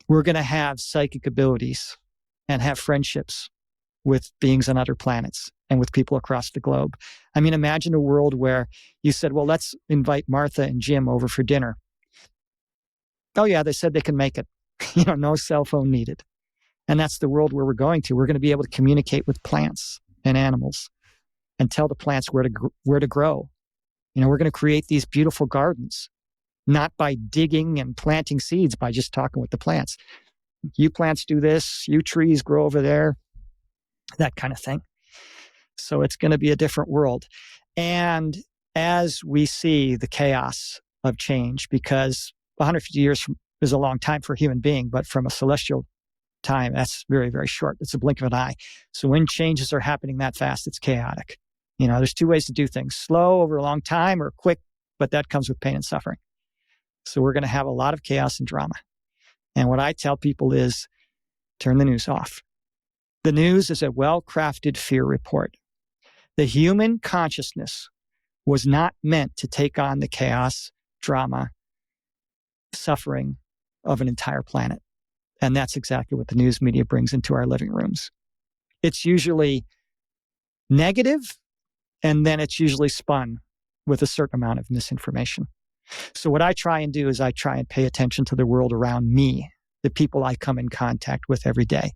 We're going to have psychic abilities and have friendships with beings on other planets and with people across the globe. I mean, imagine a world where you said, well, let's invite Martha and Jim over for dinner. Oh yeah, they said they can make it. No cell phone needed. And that's the world where we're going to. We're going to be able to communicate with plants and animals and tell the plants where to grow. We're going to create these beautiful gardens, not by digging and planting seeds, by just talking with the plants. You plants do this, you trees grow over there, that kind of thing. So it's going to be a different world. And as we see the chaos of change, because 150 years is a long time for a human being, but from a celestial time, that's very, very short. It's a blink of an eye. So when changes are happening that fast, it's chaotic. There's two ways to do things: slow over a long time or quick, but that comes with pain and suffering. So we're going to have a lot of chaos and drama. And what I tell people is turn the news off. The news is a well-crafted fear report. The human consciousness was not meant to take on the chaos, drama, suffering of an entire planet. And that's exactly what the news media brings into our living rooms. It's usually negative, and then it's usually spun with a certain amount of misinformation. So what I try and do is I try and pay attention to the world around me, the people I come in contact with every day,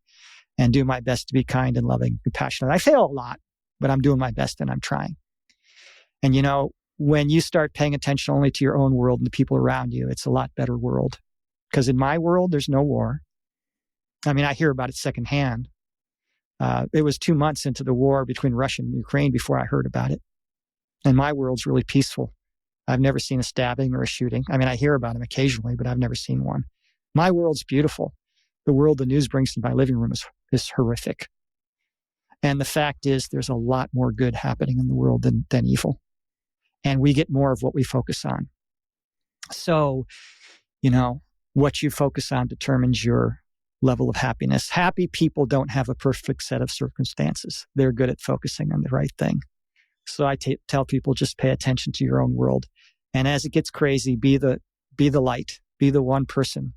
and do my best to be kind and loving, compassionate. I fail a lot, but I'm doing my best and I'm trying. And when you start paying attention only to your own world and the people around you, it's a lot better world. Because in my world, there's no war. I mean, I hear about it secondhand. It was 2 months into the war between Russia and Ukraine before I heard about it. And my world's really peaceful. I've never seen a stabbing or a shooting. I mean, I hear about them occasionally, but I've never seen one. My world's beautiful. The world the news brings to my living room is horrific. And the fact is, there's a lot more good happening in the world than evil. And we get more of what we focus on. So, what you focus on determines your level of happiness. Happy people don't have a perfect set of circumstances. They're good at focusing on the right thing. So I tell people, just pay attention to your own world. And as it gets crazy, be the light, be the one person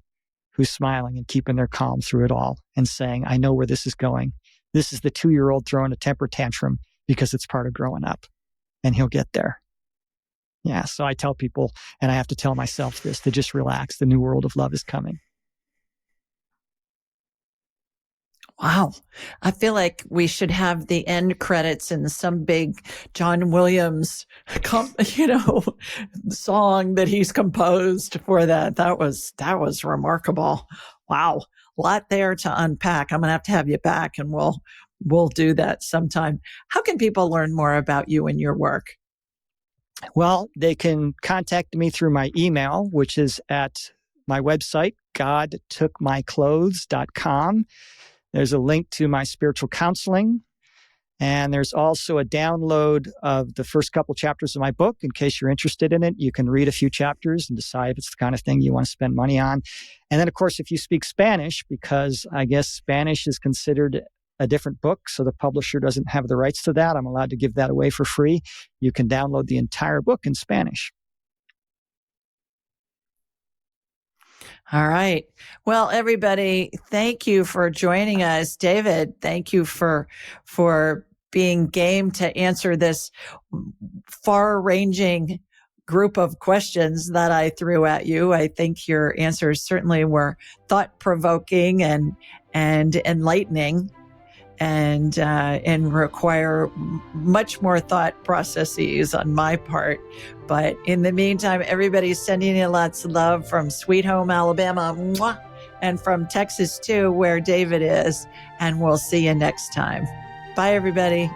who's smiling and keeping their calm through it all and saying, I know where this is going. This is the 2-year-old throwing a temper tantrum because it's part of growing up, and he'll get there. Yeah. So I tell people, and I have to tell myself this, to just relax. The new world of love is coming. Wow. I feel like we should have the end credits in some big John Williams, song that he's composed for that. That was remarkable. Wow. A lot there to unpack. I'm going to have you back, and we'll do that sometime. How can people learn more about you and your work? Well, they can contact me through my email, which is at my website, godtookmyclothes.com. There's a link to my spiritual counseling. And there's also a download of the first couple chapters of my book. In case you're interested in it, you can read a few chapters and decide if it's the kind of thing you want to spend money on. And then, of course, if you speak Spanish, because I guess Spanish is considered a different book, so the publisher doesn't have the rights to that, I'm allowed to give that away for free. You can download the entire book in Spanish. All right. Well, everybody, thank you for joining us. David, thank you for being game to answer this far-ranging group of questions that I threw at you. I think your answers certainly were thought-provoking and enlightening, and require much more thought processes on my part. But in the meantime, everybody's sending you lots of love from Sweet Home, Alabama, mwah, and from Texas too, where David is. And we'll see you next time. Bye, everybody.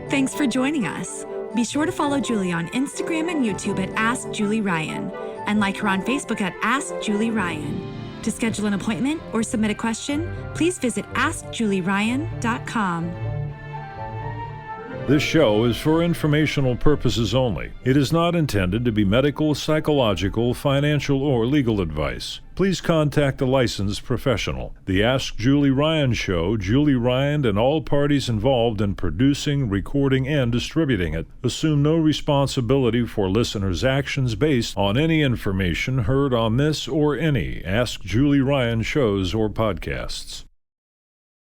Thanks for joining us. Be sure to follow Julie on Instagram and YouTube at Ask Julie Ryan, and like her on Facebook at Ask Julie Ryan. To schedule an appointment or submit a question, please visit AskJulieRyan.com. This show is for informational purposes only. It is not intended to be medical, psychological, financial, or legal advice. Please contact a licensed professional. The Ask Julie Ryan Show, Julie Ryan and all parties involved in producing, recording, and distributing it assume no responsibility for listeners' actions based on any information heard on this or any Ask Julie Ryan shows or podcasts.